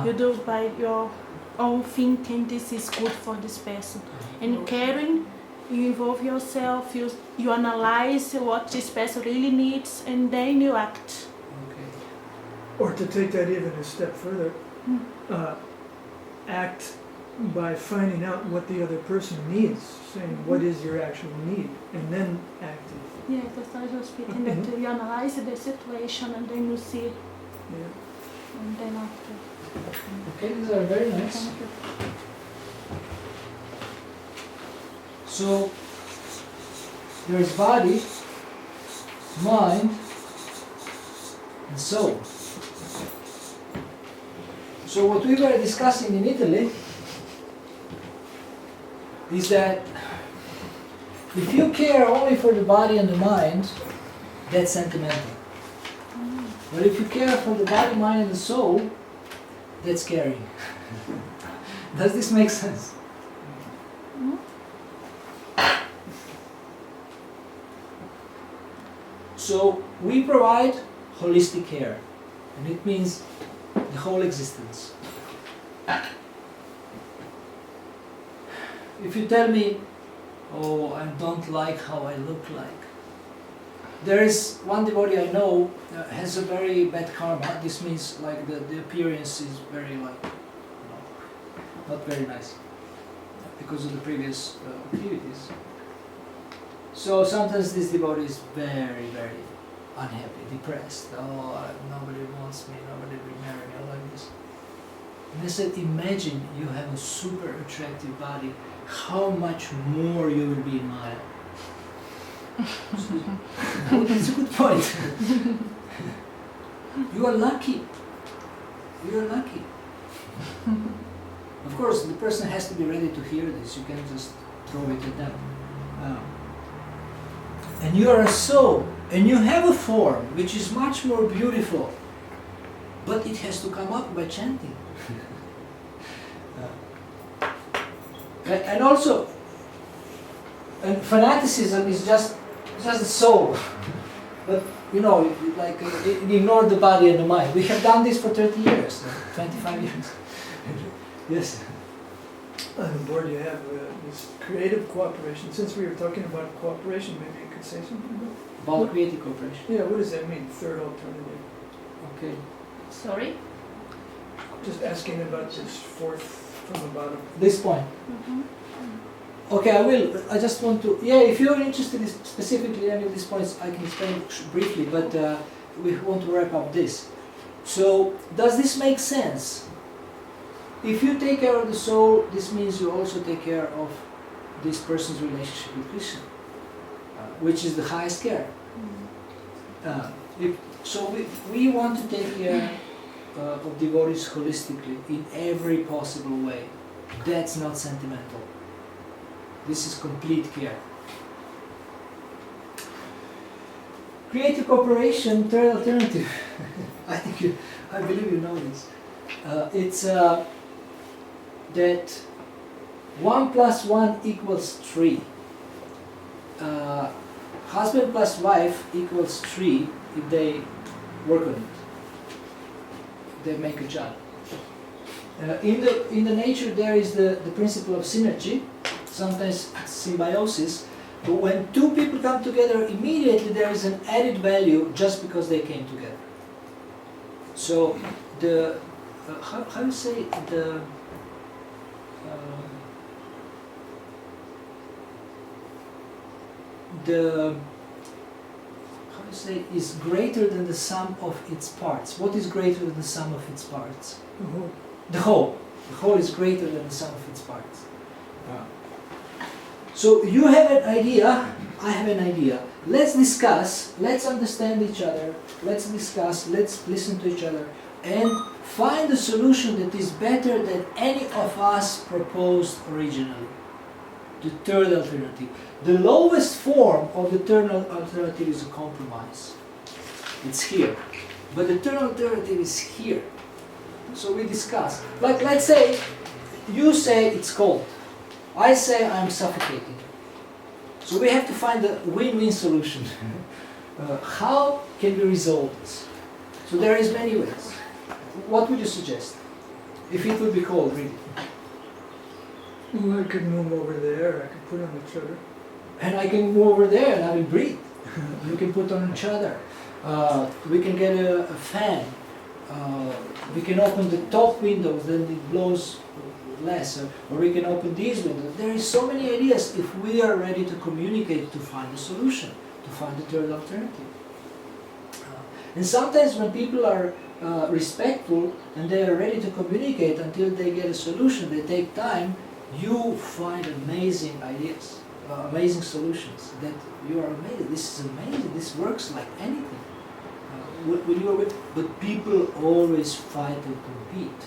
You do by your own thinking, this is good for this person. And caring, you involve yourself, you analyze what this person really needs, and then you act. Or to take that even a step further, act by finding out what the other person needs, saying what is your actual need, and then acting. Yeah, that's I was speaking that you analyze the situation and then you see it. Yeah. And then after. Okay, these are very nice. So there is body, mind, and soul. So what we were discussing in Italy is that if you care only for the body and the mind, that's sentimental. But if you care for the body, mind, and the soul, that's caring. Does this make sense? So we provide holistic care, and it means the whole existence. If you tell me, oh, I don't like how I look like. There is one devotee I know has a very bad karma. This means like the appearance is very like, not very nice because of the previous activities. So sometimes this devotee is very, very unhappy, depressed. Oh, nobody wants me, nobody will marry me, like this. And I said, imagine you have a super attractive body, how much more you will be admired. It's a good point. You are lucky. You are lucky. Of course, the person has to be ready to hear this. You can't just throw it at them. And you are a soul, and you have a form which is much more beautiful, but it has to come up by chanting. And also, and fanaticism is just the soul. But you know, like ignore the body and the mind. We have done this for 30 years, 25 years. Yes. On the board you have this creative cooperation. Since we were talking about cooperation, maybe you could say something about creative cooperation. Yeah, what does that mean, third alternative? Okay. Sorry? Just asking about this fourth from the bottom. This point. Okay, I will. I just want to. Yeah, if you're interested in specifically any of these points, I can explain briefly. But we want to wrap up this. So, does this make sense? If you take care of the soul, this means you also take care of this person's relationship with Krishna, which is the highest care. So we want to take care of devotees holistically in every possible way. That's not sentimental. This is complete care. Creative cooperation, third alternative. I believe you know this. It's that 1 + 1 = 3. husband plus wife equals 3 if they work on it. They make a job. In the nature there is the principle of synergy, sometimes symbiosis, but when two people come together, immediately there is an added value just because they came together. So the, how do you say, how do you say, is greater than the sum of its parts. What is greater than the sum of its parts? The whole. The whole is greater than the sum of its parts. So you have an idea, I have an idea. Let's discuss, let's understand each other, let's discuss, let's listen to each other, and find a solution that is better than any of us proposed originally. The third alternative. The lowest form of the third alternative is a compromise. It's here. But the third alternative is here. So we discuss. Like, let's say, you say it's cold. I say I'm suffocating. So we have to find a win-win solution. How can we resolve this? So there is many ways. What would you suggest? If it would be cold, really? Well, I could move over there, I could put on each other. And I can move over there and I will breathe. We can put on each other. We can get a fan. We can open the top windows, then it blows less. Or we can open these windows. There is so many ideas if we are ready to communicate to find a solution, to find the third alternative. And sometimes when people are respectful and they are ready to communicate until they get a solution, they take time, you find amazing ideas, amazing solutions that you are amazed. This is amazing, this works like anything. But people always fight and compete,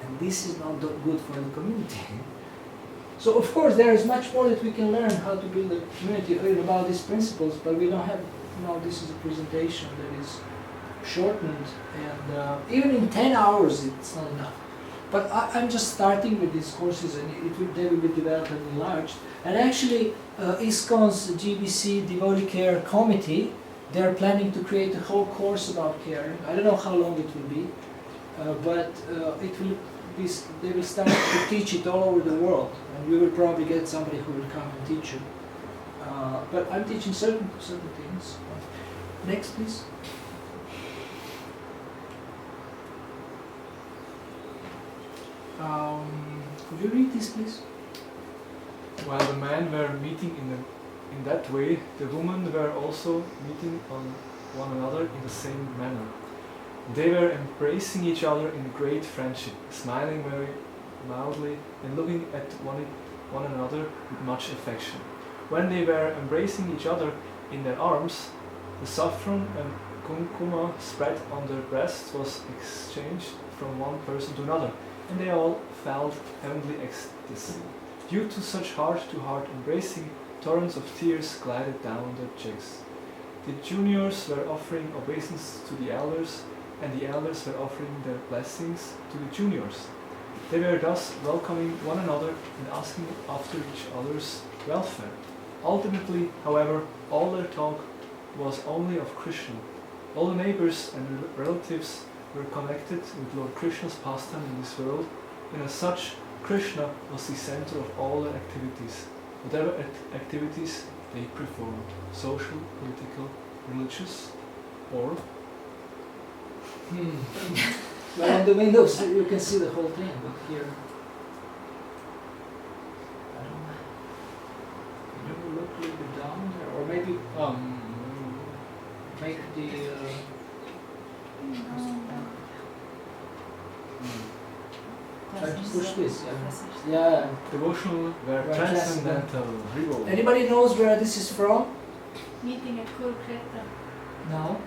and this is not good for the community. So of course there is much more that we can learn how to build a community about these principles, but we don't have, this is a presentation that is shortened, and even in 10 hours it's not enough. But I'm just starting with these courses, and they will be developed and enlarged. And actually, ISKCON's GBC Devotee Care Committee, they're planning to create a whole course about caring. I don't know how long it will be, but it will be. They will start to teach it all over the world, and we will probably get somebody who will come and teach you. But I'm teaching certain things. Next, please. Could you read this, please? While the men were meeting in that way, the women were also meeting on one another in the same manner. They were embracing each other in great friendship, smiling very mildly and looking at one another with much affection. When they were embracing each other in their arms, the saffron and kumkuma spread on their breasts was exchanged from one person to another, and they all felt heavenly ecstasy. Due to such heart-to-heart embracing, torrents of tears glided down their cheeks. The juniors were offering obeisance to the elders, and the elders were offering their blessings to the juniors. They were thus welcoming one another and asking after each other's welfare. Ultimately, however, all their talk was only of Krishna. All the neighbors and relatives were connected with Lord Krishna's pastime in this world, and as such, Krishna was the center of all their activities, whatever activities they performed, social, political, religious, or... Well, on the windows you can see the whole thing, but here... I don't know. Can you look a little bit down there? Or maybe make the... Try to push this, yeah. Devotional were transcendental. Anybody knows where this is from? Meeting at Kurukshetra. No.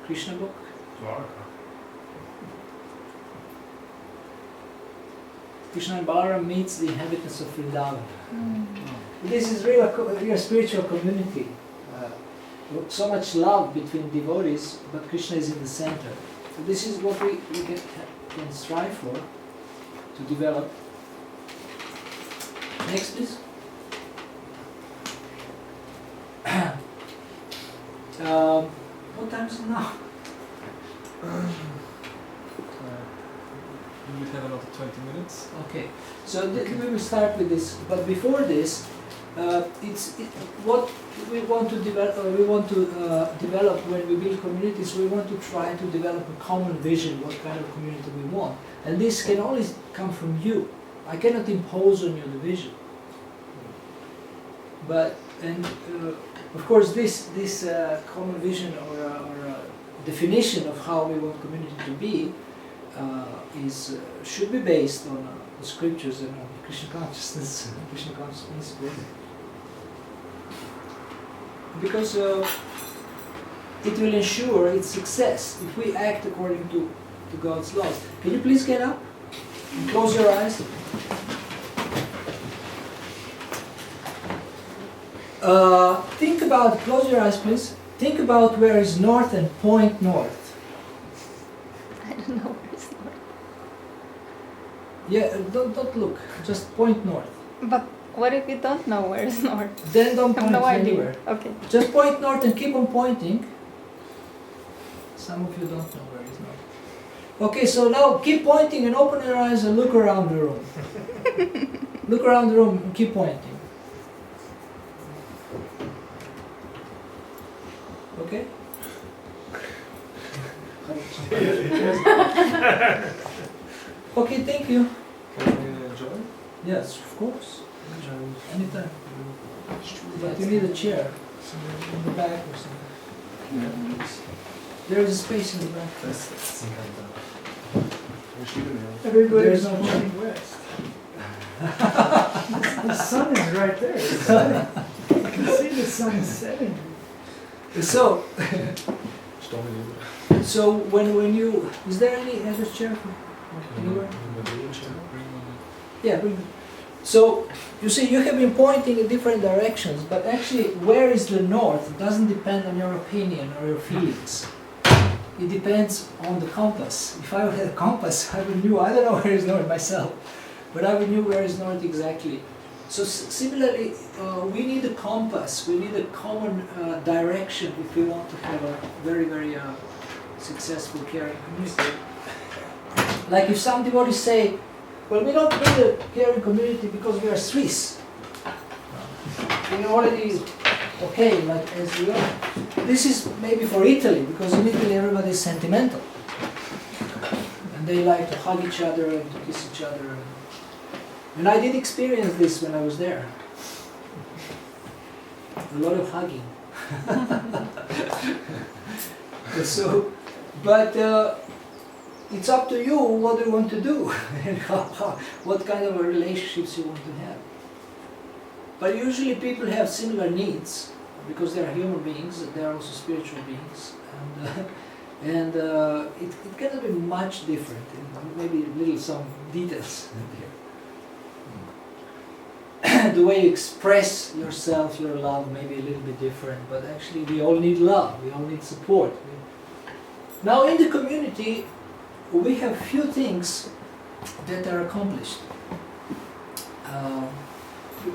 Krishna book? Krishna and Balaram meets the inhabitants of Vrindavan. This is really a spiritual community. So much love between devotees, but Krishna is in the center. So this is what we can strive for, to develop. Next, please. What time is it now? We will have another 20 minutes. Okay, so we will start with this. But before this, what we want to develop. Develop when we build communities. We want to try to develop a common vision. What kind of community we want, and this can only come from you. I cannot impose on you the vision. But of course, this common vision or definition of how we want community to be should be based on the scriptures and on Krishna consciousness, Krishna conscious principle. Because it will ensure its success if we act according to God's laws. Can you please get up and close your eyes? Think about, close your eyes please, think about where is north and point north. I don't know where is north. Yeah, don't look, just point north. But what if you don't know where is north? Then don't I point have no anywhere. idea. Okay. Just point north and keep on pointing. Some of you don't know where is north. Okay, so now keep pointing and open your eyes and look around the room. Look around the room and keep pointing. Okay? Okay, thank you. Can we join? Yes, of course. Anytime. But you need a chair in the back or something. Yeah. There is a space in the back. Everybody's There's no pointing west. The sun is right there. You can see the sun setting. So when you, is there any other chair anywhere? Yeah, bring it. So you see, you have been pointing in different directions, but actually, where is the north doesn't depend on your opinion or your feelings. It depends on the compass. If I had a compass, I would know. I don't know where is north myself, but I would know where is north exactly. So similarly, we need a compass. We need a common direction if we want to have a very, very successful caring community. Like if some devotees say, well, we don't need a caring community because we are Swiss. We already okay, like as we are. This is maybe for Italy, because in Italy everybody is sentimental. And they like to hug each other and to kiss each other. And I did experience this when I was there. A lot of hugging. But it's up to you what you want to do and what kind of relationships you want to have. But usually people have similar needs because they are human beings, they are also spiritual beings, and it cannot be much different. Maybe little some details here. The way you express yourself, your love, may be a little bit different, but actually we all need love, we all need support. Now in the community, we have few things that are accomplished.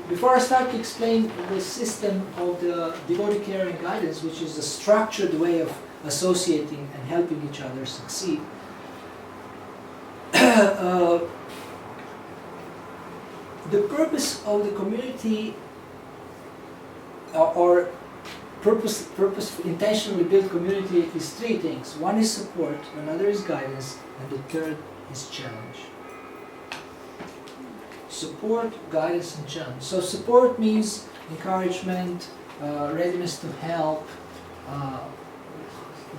Before I start to explain the system of the devotee care and guidance, which is a structured way of associating and helping each other succeed, the purpose of the community or intentionally built community is three things. One is support, another is guidance, and the third is challenge. Support, guidance, and challenge. So support means encouragement, readiness to help,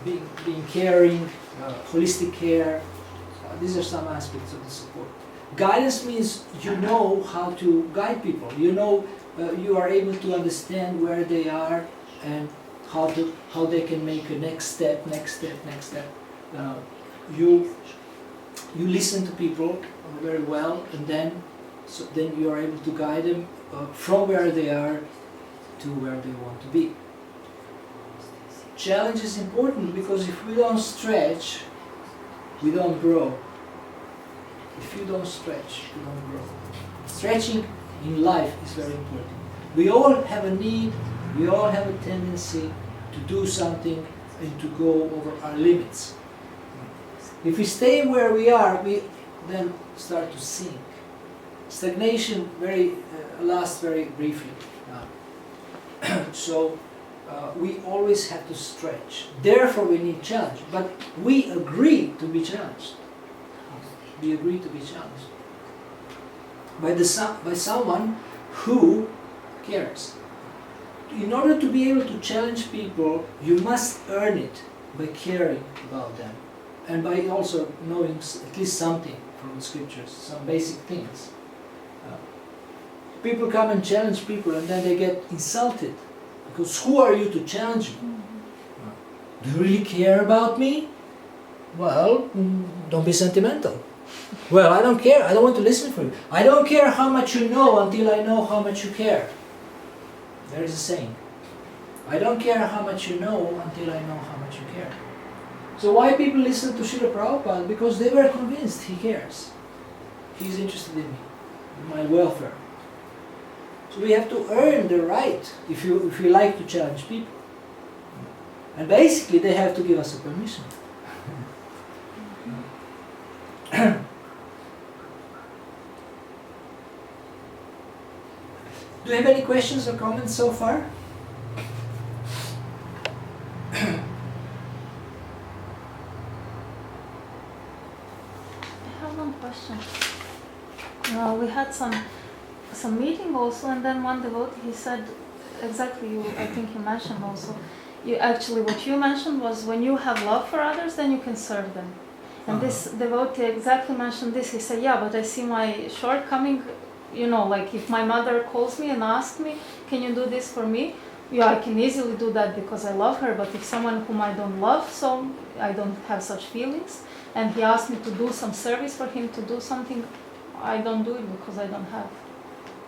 being caring, holistic care. These are some aspects of the support. Guidance means you know how to guide people. You know, you are able to understand where they are and how they can make a next step. You listen to people very well, and then you are able to guide them from where they are to where they want to be. Challenge is important because if we don't stretch, we don't grow. If you don't stretch, you don't grow. Stretching in life is very important. We all have a need, we all have a tendency to do something and to go over our limits. If we stay where we are, we then start to sink. Stagnation lasts very briefly. So we always have to stretch. Therefore we need challenge. But we agree to be challenged. We agree to be challenged by someone who cares. In order to be able to challenge people, you must earn it by caring about them and by also knowing at least something from the scriptures, some basic things. People come and challenge people and then they get insulted because who are you to challenge me? Do you really care about me? Well, don't be sentimental. Well, I don't care. I don't want to listen for you. I don't care how much you know until I know how much you care. There is a saying. I don't care how much you know until I know how much you care. So why people listen to Srila Prabhupada? Because they were convinced he cares. He's interested in me, in my welfare. So we have to earn the right if you like to challenge people. And basically they have to give us a permission. Do you have any questions or comments so far? I have one question. We had some meeting also, and then one devotee, he said exactly, I think you mentioned also, what you mentioned was when you have love for others, then you can serve them. And this devotee exactly mentioned this. He said, yeah, but I see my shortcoming, like if my mother calls me and asks me, can you do this for me? Yeah, I can easily do that because I love her, but if someone whom I don't love, so I don't have such feelings, and he asked me to do some service for him, to do something, I don't do it because I don't have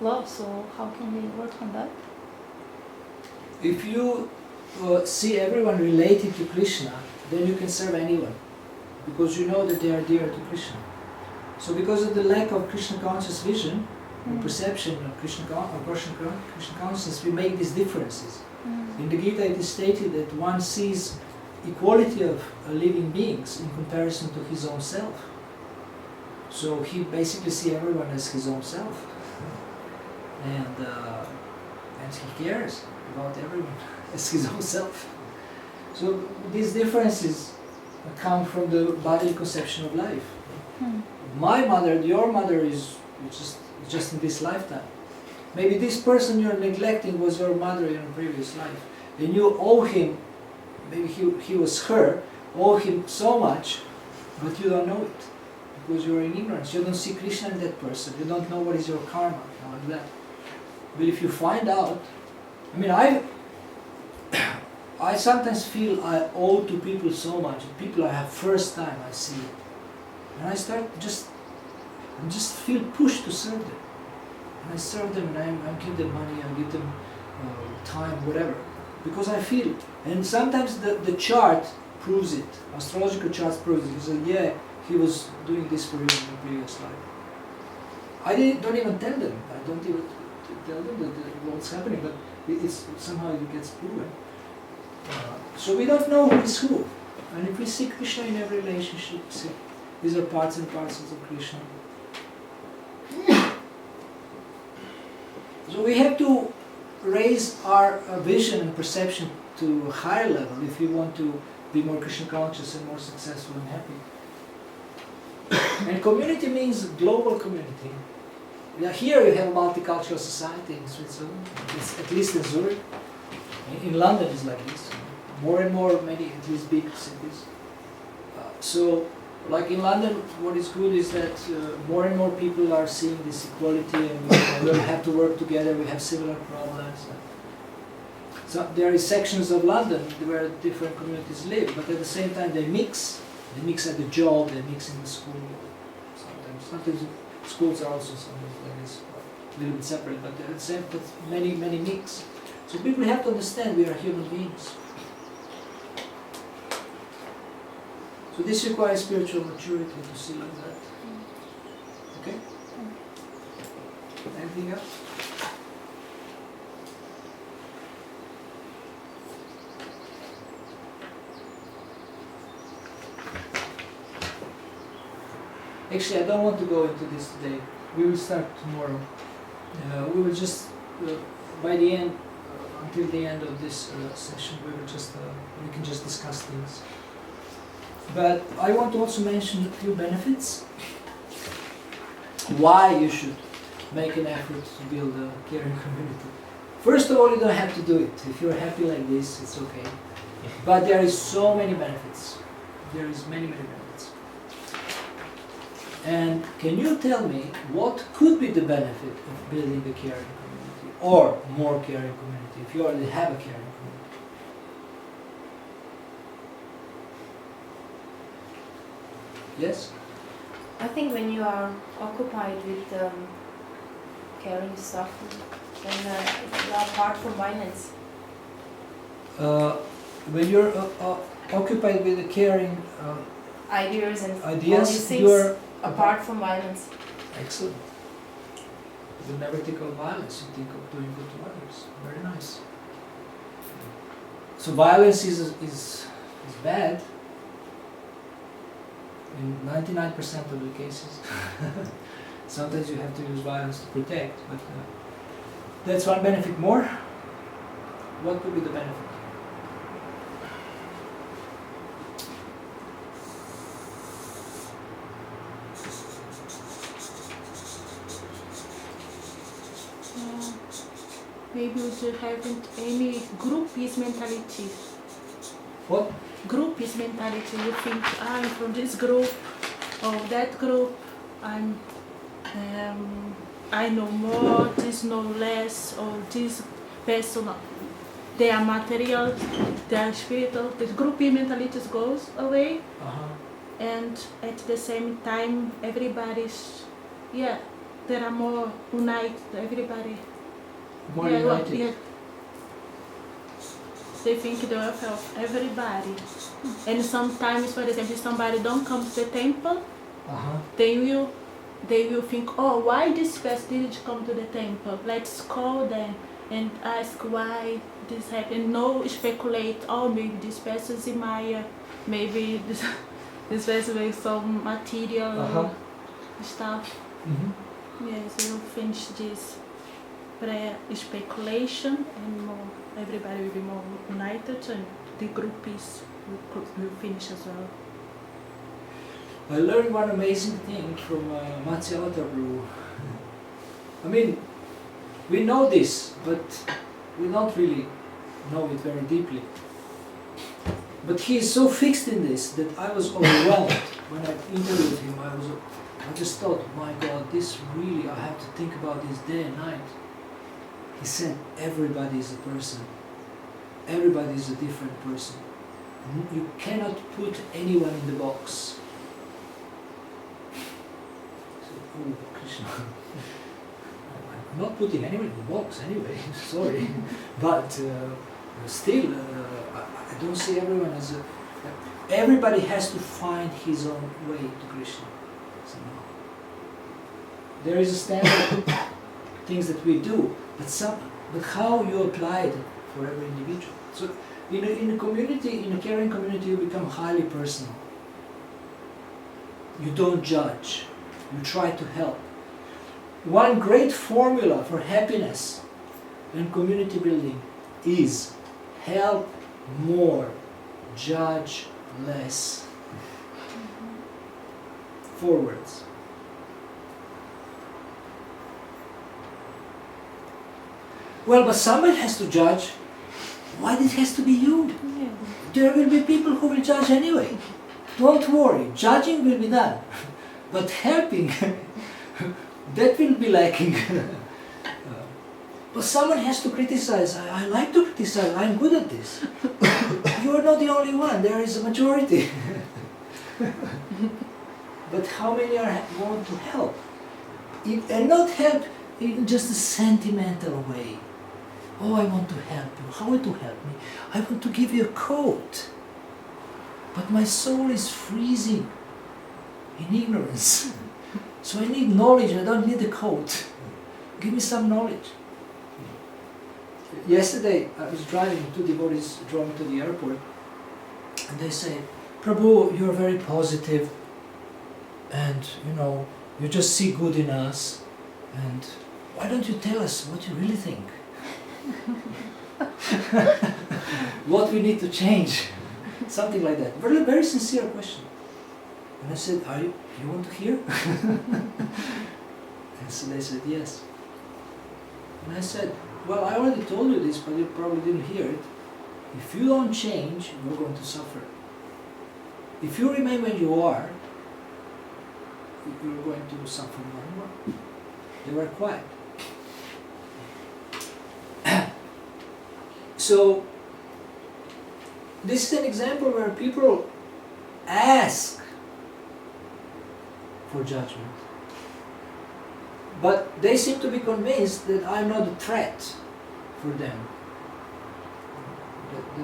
love, so how can we work on that? If you see everyone related to Krishna, then you can serve anyone, because you know that they are dear to Krishna. So because of the lack of Krishna conscious vision, perception of Krishna consciousness, we make these differences. In the Gita it is stated that one sees equality of living beings in comparison to his own self. So he basically sees everyone as his own self. And he cares about everyone as his own self. So these differences come from the bodily conception of life. My mother, your mother is just in this lifetime. Maybe this person you're neglecting was your mother in a previous life. And you owe him, maybe he was her, owe him so much, but you don't know it. Because you're in ignorance. You don't see Krishna in that person. You don't know what is your karma, like that. But if you find out, I sometimes feel I owe to people so much. People I have first time I see. And I start just feel pushed to serve them. And I serve them and I give them money, I give them time, whatever. Because I feel it. And sometimes the chart proves it. Astrological charts proves it. You say, yeah, he was doing this for you in the previous life. I don't even tell them. I don't even tell them what's happening, but somehow it gets proven. So we don't know who is who. And if we see Krishna in every relationship, see, these are parts and parcels of Krishna. So we have to raise our vision and perception to a higher level if we want to be more Krishna conscious and more successful and happy. And community means global community. Yeah, here you have a multicultural society in Switzerland, at least in Zürich. In London it's like this. More and more, many, at least big cities. So, like in London, what is good is that more and more people are seeing this equality, and we have to work together, we have similar problems. So there are sections of London where different communities live, but at the same time they mix. They mix at the job, they mix in the school. Sometimes schools are also sometimes like this, a little bit separate, but at the same time, many mix. So people have to understand we are human beings. So this requires spiritual maturity to see like that. Okay? Anything else? Actually, I don't want to go into this today. We will start tomorrow. We will just, by the end, until the end of this session, we can just discuss things. But I want to also mention a few benefits. Why you should make an effort to build a caring community. First of all, you don't have to do it. If you're happy like this, it's okay. But there is so many benefits. There is many benefits. And can you tell me what could be the benefit of building a caring community or more caring community if you already have a caring community? Yes? I think when you are occupied with caring stuff, then you are apart from violence. When you're occupied with the caring ideas and all ideas, these things, you're apart from violence. Excellent. You never think of violence, you think of doing good to others. Very nice. So violence is bad in 99% of the cases. Sometimes you have to use violence to protect, but that's one benefit more. What would be the benefit? Maybe we should haven't any groupist mentality. What? Groupist mentality. You think I'm from this group or that group. I know more. This know less. Or this person. They are material. They are spiritual. This groupist mentality goes away. And at the same time, everybody's there are more united. Everybody. More united. Yeah. They think the welfare of everybody. And sometimes, for example, if somebody don't come to the temple, they will think, oh, why this person didn't come to the temple? Let's call them and ask why this happened. No speculate, oh, maybe this person is Maya, maybe this person makes some material stuff. Yes, we'll finish this prayer speculation and more, everybody will be more united and the group is will finish as well. I learned one amazing thing from H.G Akrura Prabhu. I mean, we know this, but we don't really know it very deeply. But he is so fixed in this that I was overwhelmed when I interviewed him. I just thought, my God, this really, I have to think about this day and night. He said, everybody is a person. Everybody is a different person. You cannot put anyone in the box. So, oh, Krishna. I'm not putting anyone in the box anyway, sorry. But still, I don't see everyone as a... Everybody has to find his own way to Krishna. Somehow. There is a standard things that we do, but how you apply it for every individual. So in a community, in a caring community, you become highly personal. You don't judge. You try to help. One great formula for happiness and community building is help more, judge less. 4 words. Well, but somebody has to judge. Why it has to be you? Yeah. There will be people who will judge anyway. Don't worry, judging will be done. But helping, that will be lacking. But someone has to criticize. I like to criticize, I'm good at this. You are not the only one, there is a majority. But how many want to help? And not help in just a sentimental way. Oh, I want to help you. How to help me? I want to give you a coat. But my soul is freezing in ignorance. So I need knowledge, I don't need a coat. give me some knowledge. Yesterday I was driving, two devotees driving to the airport, and they say, Prabhu, you're very positive, and you just see good in us, and why don't you tell us what you really think? What we need to change? Something like that. Very, very sincere question. And I said, you want to hear? And so they said, yes. And I said, well, I already told you this, but you probably didn't hear it. If you don't change, you're going to suffer. If you remain where you are, you're going to suffer more and more. They were quiet. So, this is an example where people ask for judgment. But they seem to be convinced that I'm not a threat for them.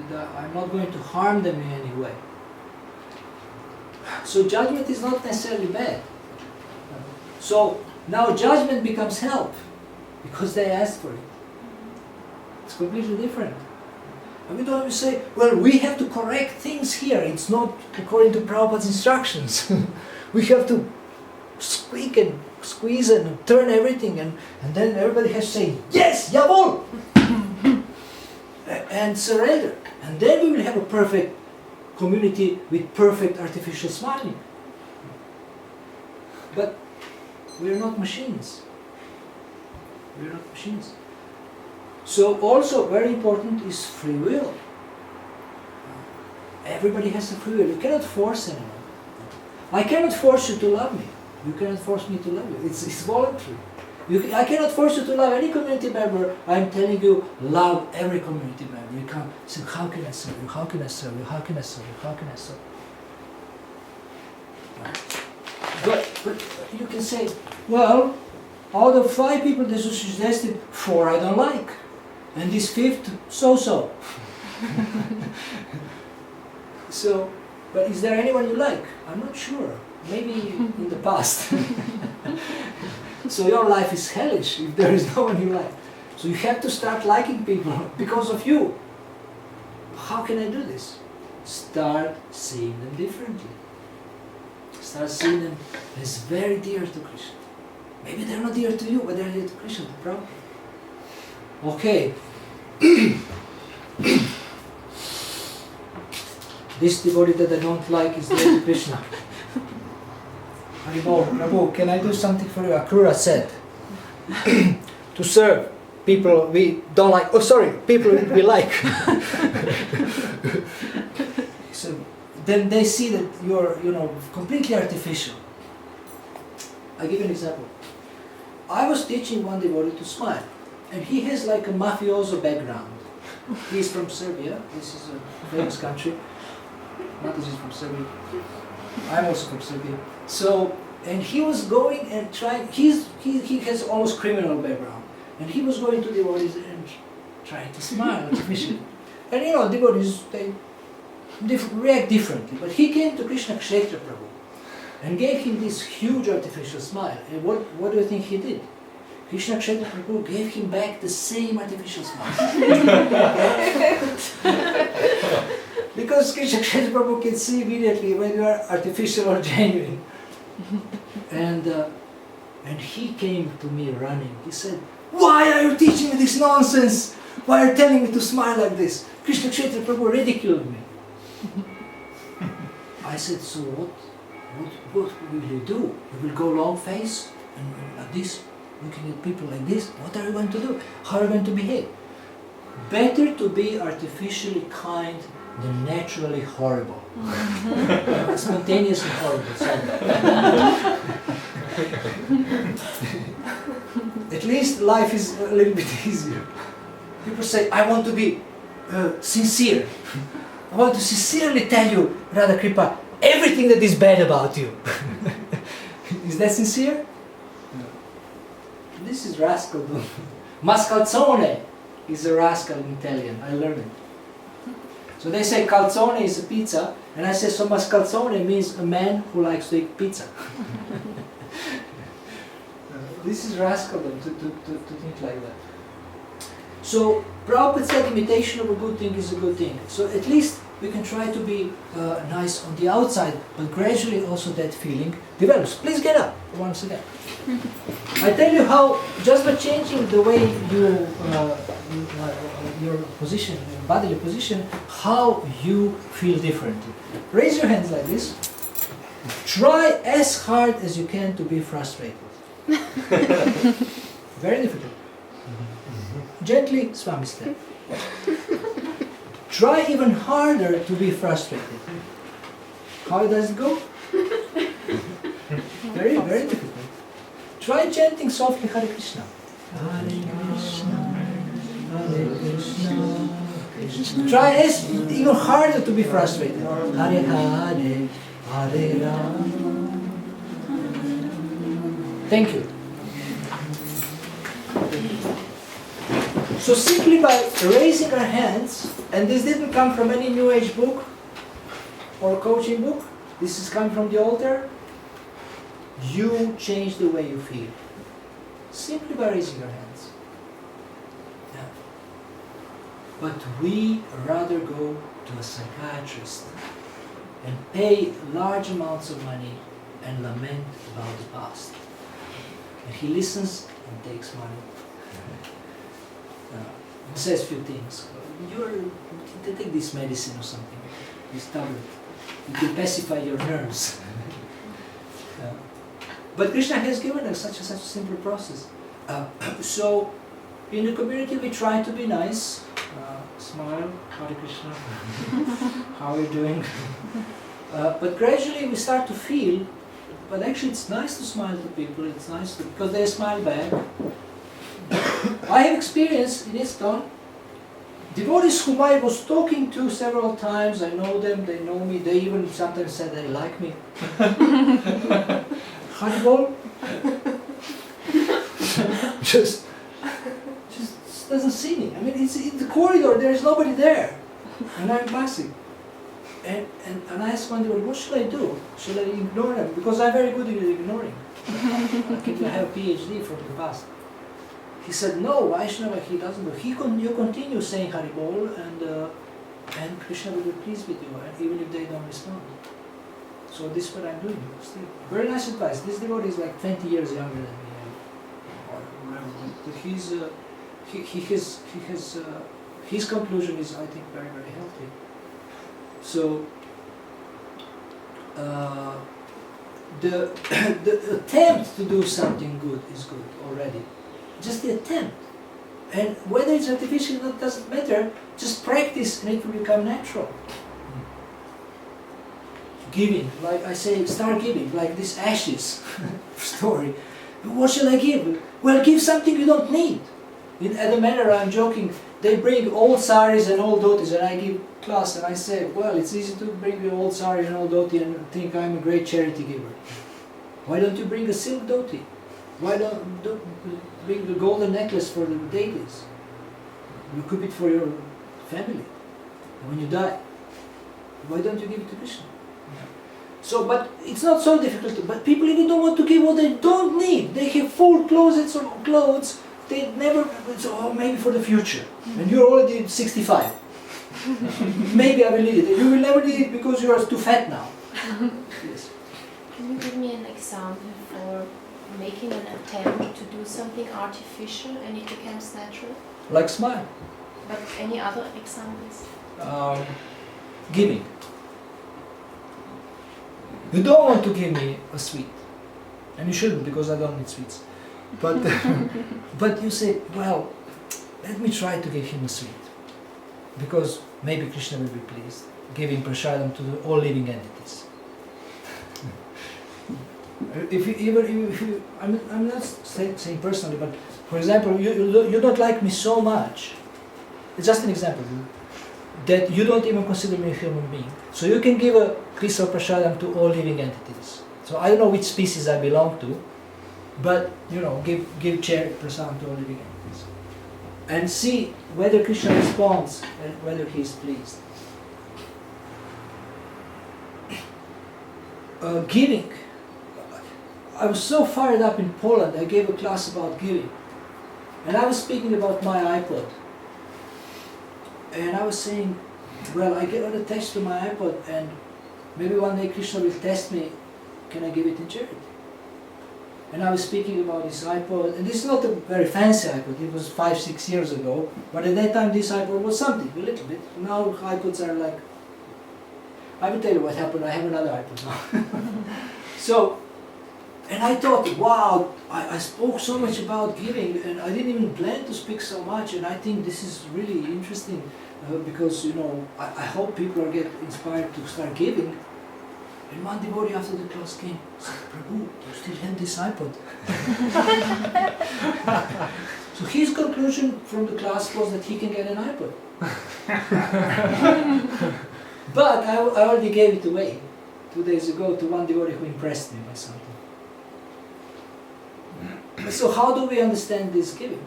That I'm not going to harm them in any way. So judgment is not necessarily bad. So now judgment becomes help because they asked for it. It's completely different. And we don't even say, well, we have to correct things here. It's not according to Prabhupada's instructions. We have to squeak and squeeze and turn everything, and then everybody has to say, yes, Yavol! And surrender. And then we will have a perfect community with perfect artificial smiling. But we are not machines. We are not machines. So also very important is free will. Everybody has a free will. You cannot force anyone. I cannot force you to love me. You cannot force me to love you. It's voluntary. I cannot force you to love any community member. I'm telling you, love every community member. You can't say, how can I serve you? How can I serve you? How can I serve you? How can I serve you? But you can say, well, out of 5 people that you suggested, 4 I don't like. And this 5th, so-so. So, but is there anyone you like? I'm not sure. Maybe in the past. So your life is hellish if there is no one you like. So you have to start liking people because of you. How can I do this? Start seeing them differently. Start seeing them as very dear to Krishna. Maybe they're not dear to you, but they're dear to Krishna, to Prabhupada. Okay. This devotee that I don't like is dear to Krishna. Prabhu, can I do something for you? Akrura said, to serve people we don't like, people we like. So then they see that you're, completely artificial. I'll give you an example. I was teaching one devotee to smile, and he has like a mafioso background. He's from Serbia. This is a famous country. Mataji is from Serbia. I'm also from Serbia. So, and he was going and trying, he has almost criminal background. And he was going to devotees and trying to smile artificially. And devotees, they react differently. But he came to Krishna Kshetra Prabhu and gave him this huge artificial smile. And what do you think he did? Krishna Kshetra Prabhu gave him back the same artificial smile. Because Krishna Kshetra Prabhu can see immediately whether you are artificial or genuine. And he came to me running. He said, why are you teaching me this nonsense? Why are you telling me to smile like this? Krishna Kshetra Prabhu ridiculed me. I said, so what will you do? You will go long face and like this, looking at people like this? What are you going to do? How are you going to behave? Better to be artificially kind than naturally horrible. Spontaneously horrible. At least life is a little bit easier. People say, I want to be sincere. I want to sincerely tell you, Radha Kripa, everything that is bad about you. Is that sincere? No. This is rascal. Mascalzone is a rascal in Italian. I learned it. So they say calzone is a pizza, and I say so mascalzone means a man who likes to eat pizza. This is rascaldom to think like that. So Prabhupada said imitation of a good thing is a good thing. So at least we can try to be nice on the outside, but gradually also that feeling develops. Please get up once again. I tell you how, just by changing the way you, your position, your bodily position, how you feel differently. Raise your hands like this. Try as hard as you can to be frustrated. Very difficult. Gently, Swami step. Try even harder to be frustrated. How does it go? Very, very difficult. Try chanting softly Hare Krishna. Hare Krishna, Hare Krishna, Krishna. Try even harder to be frustrated. Hare Hare, Hare Rama. Thank you. So simply by raising our hands, and this didn't come from any New Age book or coaching book, this is coming from the altar, you change the way you feel. Simply by raising your hands. Yeah. But we rather go to a psychiatrist and pay large amounts of money and lament about the past. And he listens and takes money. He says a few things. Take this medicine or something, this tablet. It will pacify your nerves. But Krishna has given us such a simple process. So, in the community we try to be nice. Smile, Hare Krishna. How are you doing? But gradually we start to feel, but actually it's nice to smile to people. It's nice because they smile back. I have experienced in ISKCON devotees whom I was talking to several times. I know them, they know me, they even sometimes said they like me. Haribol just doesn't see me. I mean, it's in the corridor, there is nobody there, and I'm passing. And I asked one devotee, what should I do? Should I ignore them? Because I'm very good at ignoring. I have a PhD from the past. He said, no, Vaishnava, he doesn't do. You continue saying Haribol, and Krishna will be pleased with you, even if they don't respond. So this is what I'm doing still. Very nice advice. This devotee is like 20 years younger than me, or whatever. But his conclusion is, I think, very, very healthy. So the attempt to do something good is good already. Just the attempt. And whether it's artificial or not doesn't matter, just practice and it will become natural. Giving, like I say, start giving, like this ashes story. What shall I give? Well, give something you don't need. At the manor, I'm joking, they bring old saris and old dhotis, and I give class and I say, well, it's easy to bring the old sari and old dhoti and think I'm a great charity giver. Why don't you bring a silk dhoti? Why don't you bring the golden necklace for the deities? You keep it for your family. And when you die, why don't you give it to Krishna? So, but it's not so difficult. But people even don't want to give what they don't need. They have full closets of clothes. They never. So maybe for the future. And you're already 65. Maybe I will need it. You will never need it because you are too fat now. Yes. Can you give me an example for making an attempt to do something artificial and it becomes natural? Like smile. But any other examples? Giving. You don't want to give me a sweet, and you shouldn't because I don't need sweets. But but you say, well, let me try to give him a sweet, because maybe Krishna will be pleased, giving prasadam to all living entities. I'm not saying personally, but for example, you don't like me so much. It's just an example. That you don't even consider me a human being. So you can give a crystal prasadam to all living entities. So I don't know which species I belong to, but give chair prasadam to all living entities. And see whether Krishna responds and whether he is pleased. Giving. I was so fired up in Poland, I gave a class about giving. And I was speaking about my iPod. And I was saying, well, I get attached to my iPod, and maybe one day Krishna will test me, can I give it in charity? And I was speaking about this iPod, and this is not a very fancy iPod, it was 5-6 years ago, but at that time this iPod was something, a little bit. Now iPods are like, I will tell you what happened, I have another iPod now. So, and I thought, wow, I spoke so much about giving, and I didn't even plan to speak so much, and I think this is really interesting, because, you know, I hope people are get inspired to start giving. And one devotee after the class came, said, Prabhu, you still have this iPod? So his conclusion from the class was that he can get an iPod. But I already gave it away 2 days ago to one devotee who impressed me by something. So how do we understand this giving?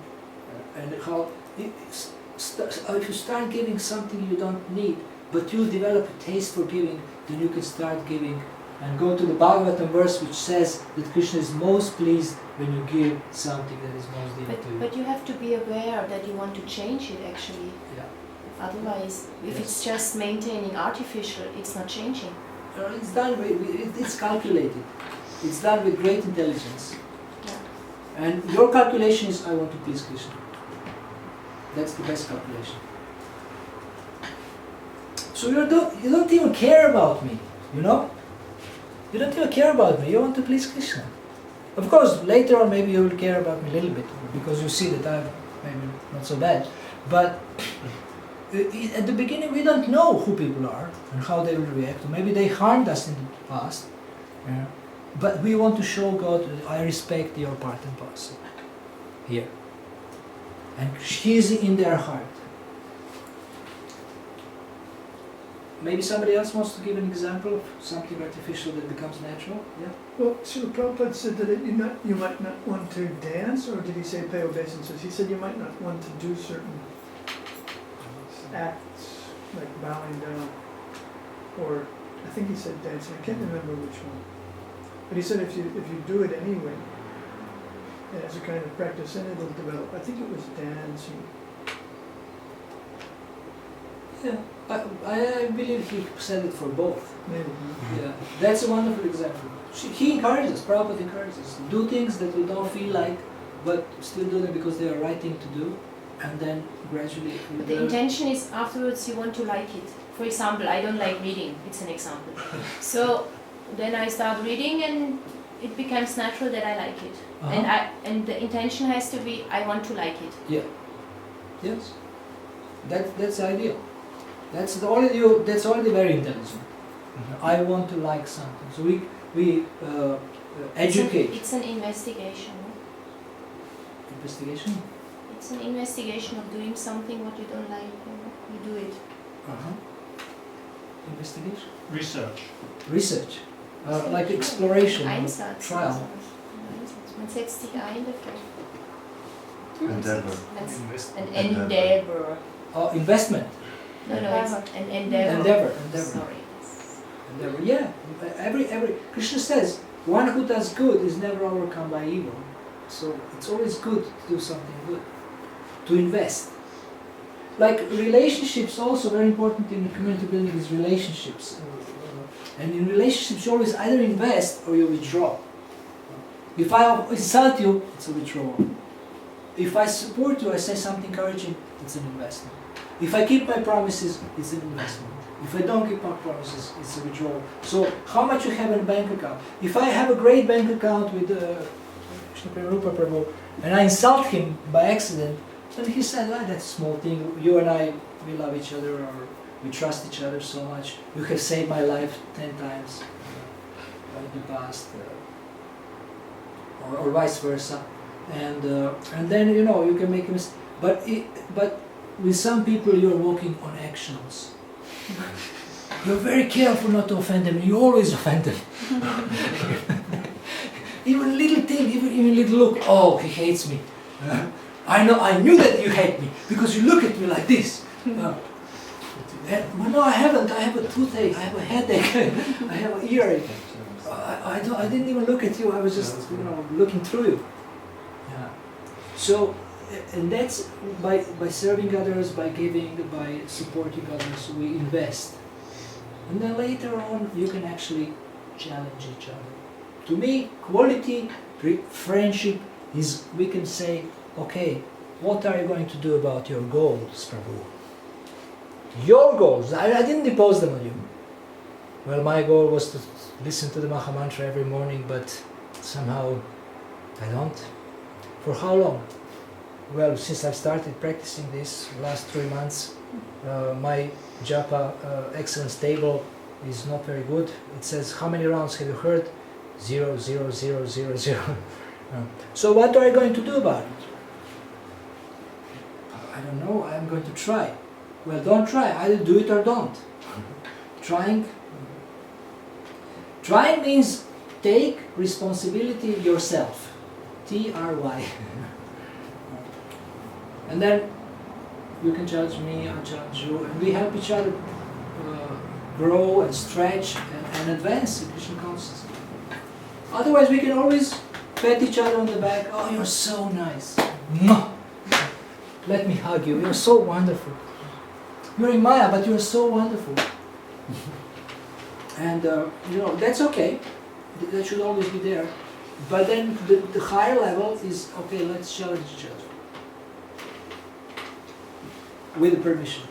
And how, if you start giving something you don't need, but you develop a taste for giving, then you can start giving. And go to the Bhagavatam verse which says that Krishna is most pleased when you give something that is most dear to you. But you have to be aware that you want to change it actually. Yeah. Otherwise, if it's just maintaining artificial, it's not changing. It's done with, it's calculated. It's done with great intelligence. Yeah. And your calculation is, I want to please Krishna. That's the best calculation. So you don't even care about me, you know? You don't even care about me, you want to please Krishna. Of course, later on maybe you will care about me a little bit, because you see that I'm maybe not so bad. But at the beginning we don't know who people are and how they will react. Maybe they harmed us in the past. But we want to show God, I respect your part and parcel here. And He is in their heart. Maybe somebody else wants to give an example of something artificial that becomes natural? Yeah? Well, Srila Prabhupada said that you might not want to dance, or did he say pay obeisances? He said you might not want to do certain acts, like bowing down, or I think he said dancing, I can't remember which one. But he said if you do it anyway, as a kind of practice, then it'll develop. I think it was dancing. Yeah, I believe he said it for both. Maybe. Yeah, that's a wonderful example. He encourages, Prabhupada encourages us to do things that we don't feel like, but still do them because they are right thing to do, and then gradually... But the intention is afterwards you want to like it. For example, I don't like reading, it's an example. So then I start reading and it becomes natural that I like it. And the intention has to be, I want to like it. Yeah. Yes. That's ideal. That's already very intelligent. I want to like something. So we educate. It's an investigation. No? Investigation? It's an investigation of doing something what you don't like. You do it. Investigation? Research. Research. Like exploration, Einsatz. trial. Man setzt sich ein dafür. Endeavor. An endeavor. Oh, investment. No, it's an endeavor. Endeavor. Sorry. Endeavor. Yeah. Every Krishna says one who does good is never overcome by evil. So it's always good to do something good, to invest. Like relationships, also very important in the community building is relationships. And in relationships, you always either invest or you withdraw. If I insult you, it's a withdrawal. If I support you, I say something encouraging, it's an investment. If I keep my promises, it's an investment. If I don't keep my promises, it's a withdrawal. So how much you have in a bank account? If I have a great bank account with H.G Akrura Prabhu, and I insult him by accident, then he said, that's a small thing. You and I, we love each other, or we trust each other so much. You have saved my life 10 times in the past, or vice versa. And then you can make a mistake. But with some people you're walking on eggshells. You're very careful not to offend them. You always offend them. Even little thing, even little look. Oh, he hates me. I knew that you hate me because you look at me like this. Well, no, I haven't. I have a toothache. I have a headache. I have an earache. I didn't even look at you. I was just looking through you. Yeah. So, and that's by serving others, by giving, by supporting others, we invest. And then later on, you can actually challenge each other. To me, quality friendship is, we can say, okay, what are you going to do about your goals, Prabhu? Your goals. I didn't impose them on you. Well, my goal was to listen to the Maha Mantra every morning, but somehow I don't. For how long? Well, since I've started practicing this last 3 months, my japa excellence table is not very good. It says, how many rounds have you heard? 0, 0, 0, 0, 0. So what are you going to do about it? I don't know, I'm going to try. Well, don't try, either do it or don't. Trying means take responsibility yourself. T-R-Y. And then you can challenge me, I'll challenge you, and we help each other grow and stretch and advance in Krishna consciousness. Otherwise, we can always pat each other on the back. Oh, you're so nice. Mwah! Let me hug you. You're so wonderful. You're in Maya, but you're so wonderful. And that's okay. That should always be there. But then the higher level is, okay, let's challenge each other. With permission.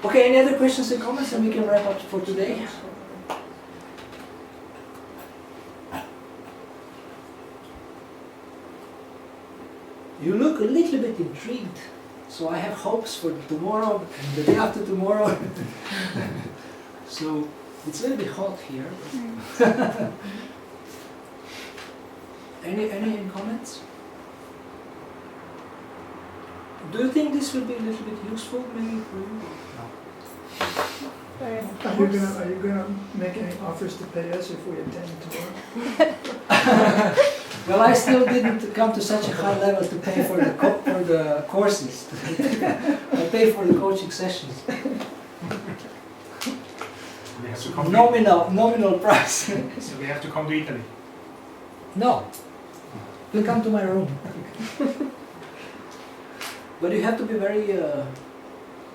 Okay, any other questions and comments, and we can wrap up for today? You look a little bit intrigued, so I have hopes for tomorrow and the day after tomorrow. So it's a little bit hot here. Any comments? Do you think this will be a little bit useful, maybe for you? No. Are you gonna make any offers to pay us if we attend tomorrow? Well, I still didn't come to such a high level to pay for the courses. I pay for the coaching sessions. Nominal price. So we have to come to Italy. No, you'll come to my room. But you have to be very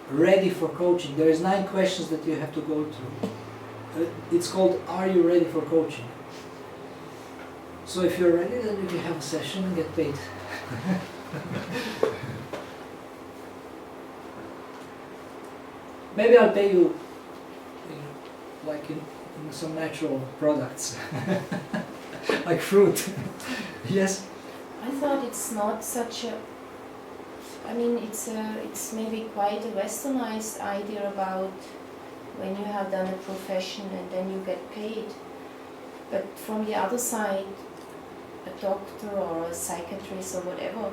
ready for coaching. There is 9 questions that you have to go through. It's called, are you ready for coaching? So if you're ready, then you can have a session and get paid. Maybe I'll pay you in some natural products, like fruit. Yes? I thought it's not such a... I mean, it's maybe quite a westernized idea about when you have done a profession and then you get paid. But from the other side, a doctor or a psychiatrist or whatever,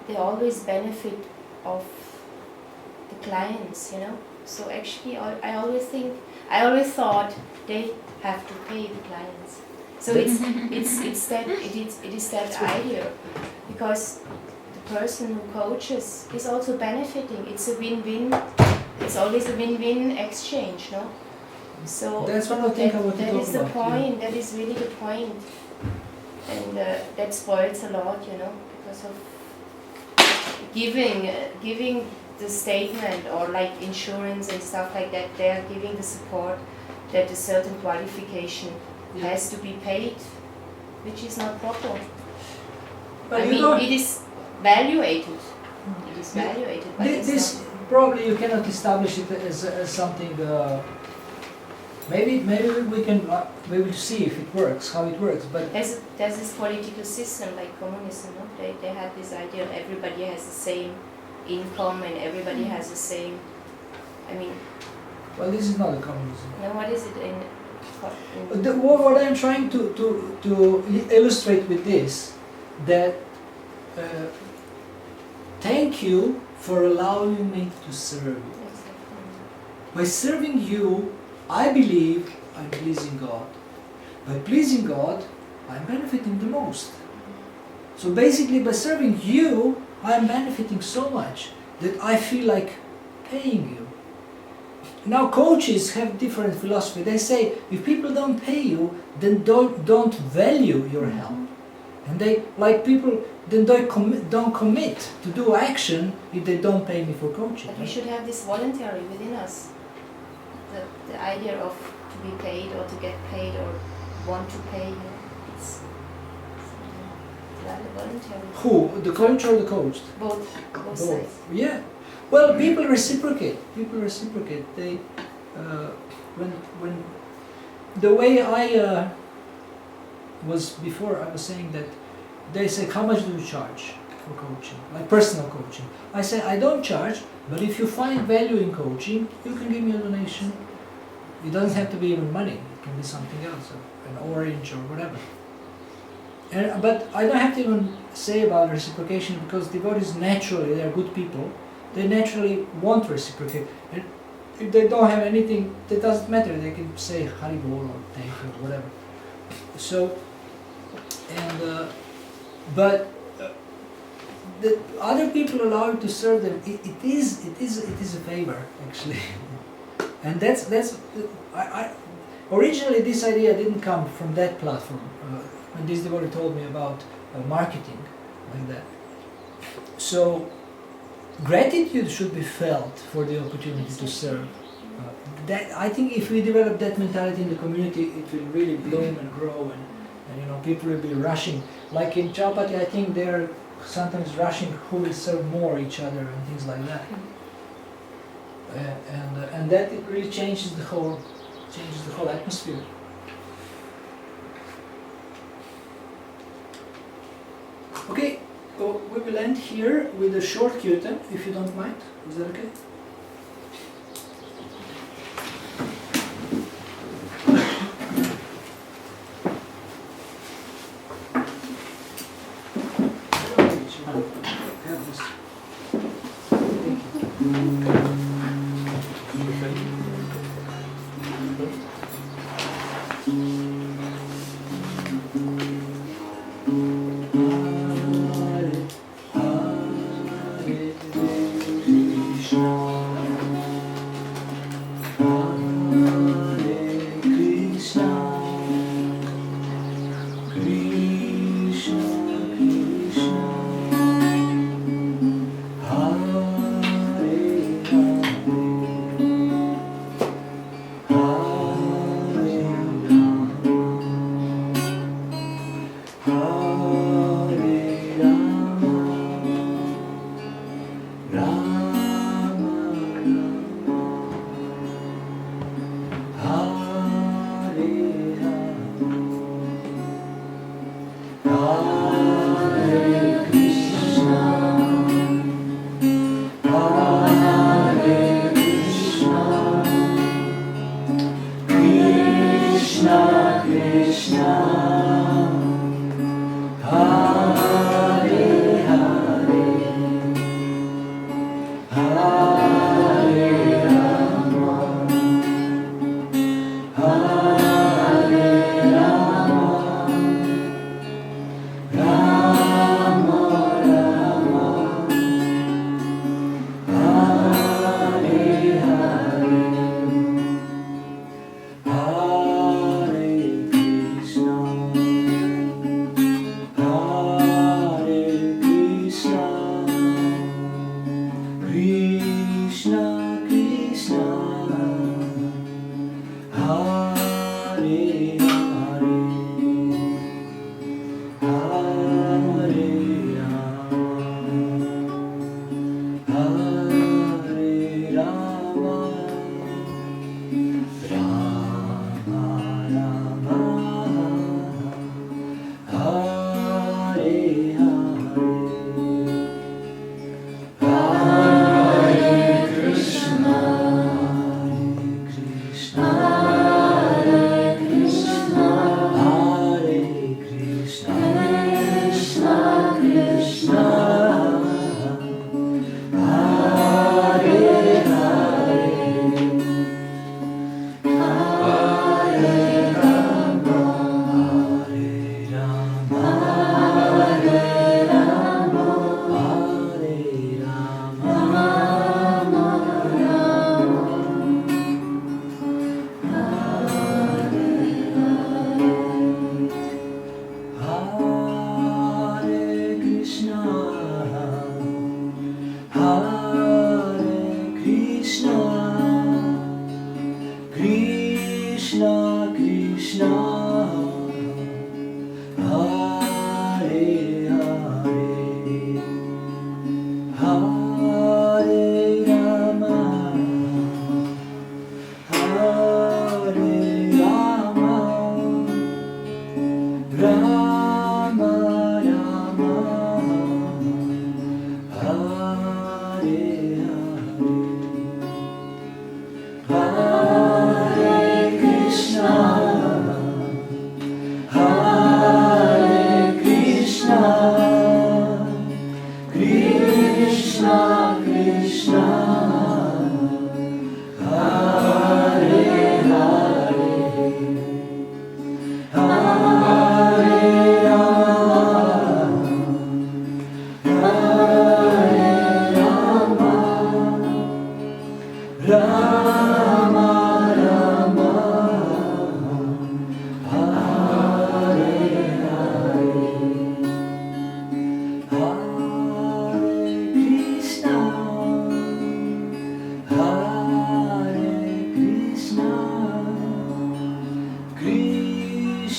they always benefit of the clients, So actually, I always thought they have to pay the clients. So it is that idea, because the person who coaches is also benefiting. It's a win-win. It's always a win-win exchange, no? So that's what I think I want to talk about. That is the point. Yeah. That is really the point, and that spoils a lot, because of giving the statement or like insurance and stuff like that. They are giving the support that a certain qualification has to be paid, which is not proper. But it is valuated. It is valuated. But this probably you cannot establish it as something. Maybe we will see if it works, how it works. But there's this political system like communism. No? They had this idea everybody has the same income and everybody has the same. Well, this is not a communism. No, what is it what I'm trying to illustrate with this, that thank you for allowing me to serve you. By serving you, I believe I'm pleasing God. By pleasing God, I'm benefiting the most. So basically, by serving you, I'm benefiting so much that I feel like paying you. Now coaches have different philosophy. They say if people don't pay you, then don't value your help. And they, like people, then don't commit to do action if they don't pay me for coaching. But we should have this voluntary within us. The idea of to be paid or to get paid or want to pay, it's rather voluntary. Who? The coach or the coached? Both sides. Yeah. Well, people reciprocate. People reciprocate. They, when the way I was before, I was saying that they say, how much do you charge for coaching, like personal coaching? I say, I don't charge, but if you find value in coaching, you can give me a donation. It doesn't have to be even money. It can be something else, an orange or whatever. But I don't have to even say about reciprocation, because devotees naturally, they're good people. They naturally want to reciprocate. And if they don't have anything, it doesn't matter. They can say Haribol or thank you or whatever. So, but the other people allow you to serve them. It is a favor actually, and that's I originally this idea didn't come from that platform. When this devotee told me about marketing like that. So gratitude should be felt for the opportunity to serve. That I think if we develop that mentality in the community, it will really bloom and grow, and you know, people will be rushing. Like in Chapati, I think they're sometimes rushing who will serve more each other and things like that. And that it really changes the whole atmosphere. Okay, so we will end here with a short kirtan, if you don't mind. Is that okay? Hare Krishna.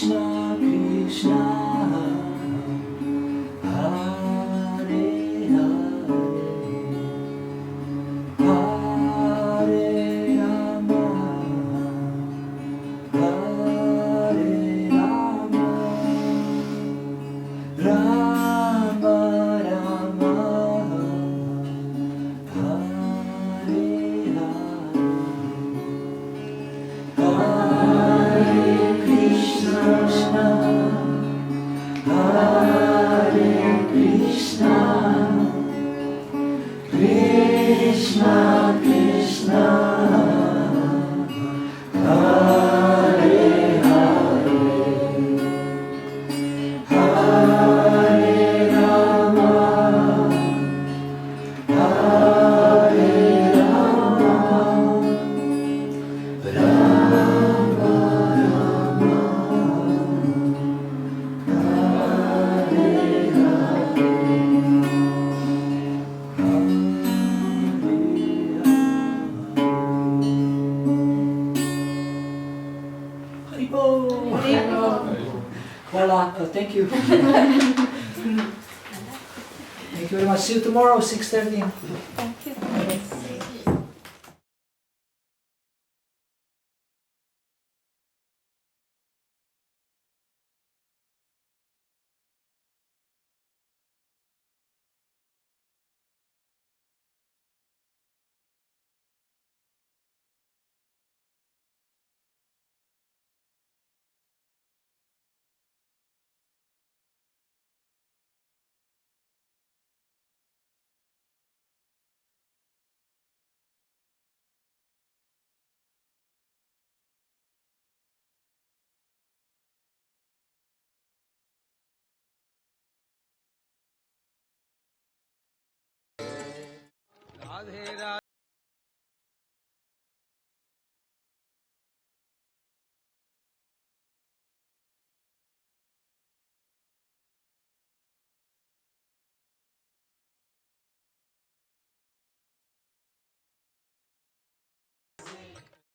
Krishna, Krishna, Hare Hare, Hare Rama, Hare Rama, Rama Rama, Hare Hare, Hare Krishna, Hare Krishna, Krishna Krishna, Hare Hare, Hare Rama, Hare Rama, Rama Rama, Hare Hare. Haribo. Voila, thank you. Thank you very much. See you tomorrow, 6:30. Thank you.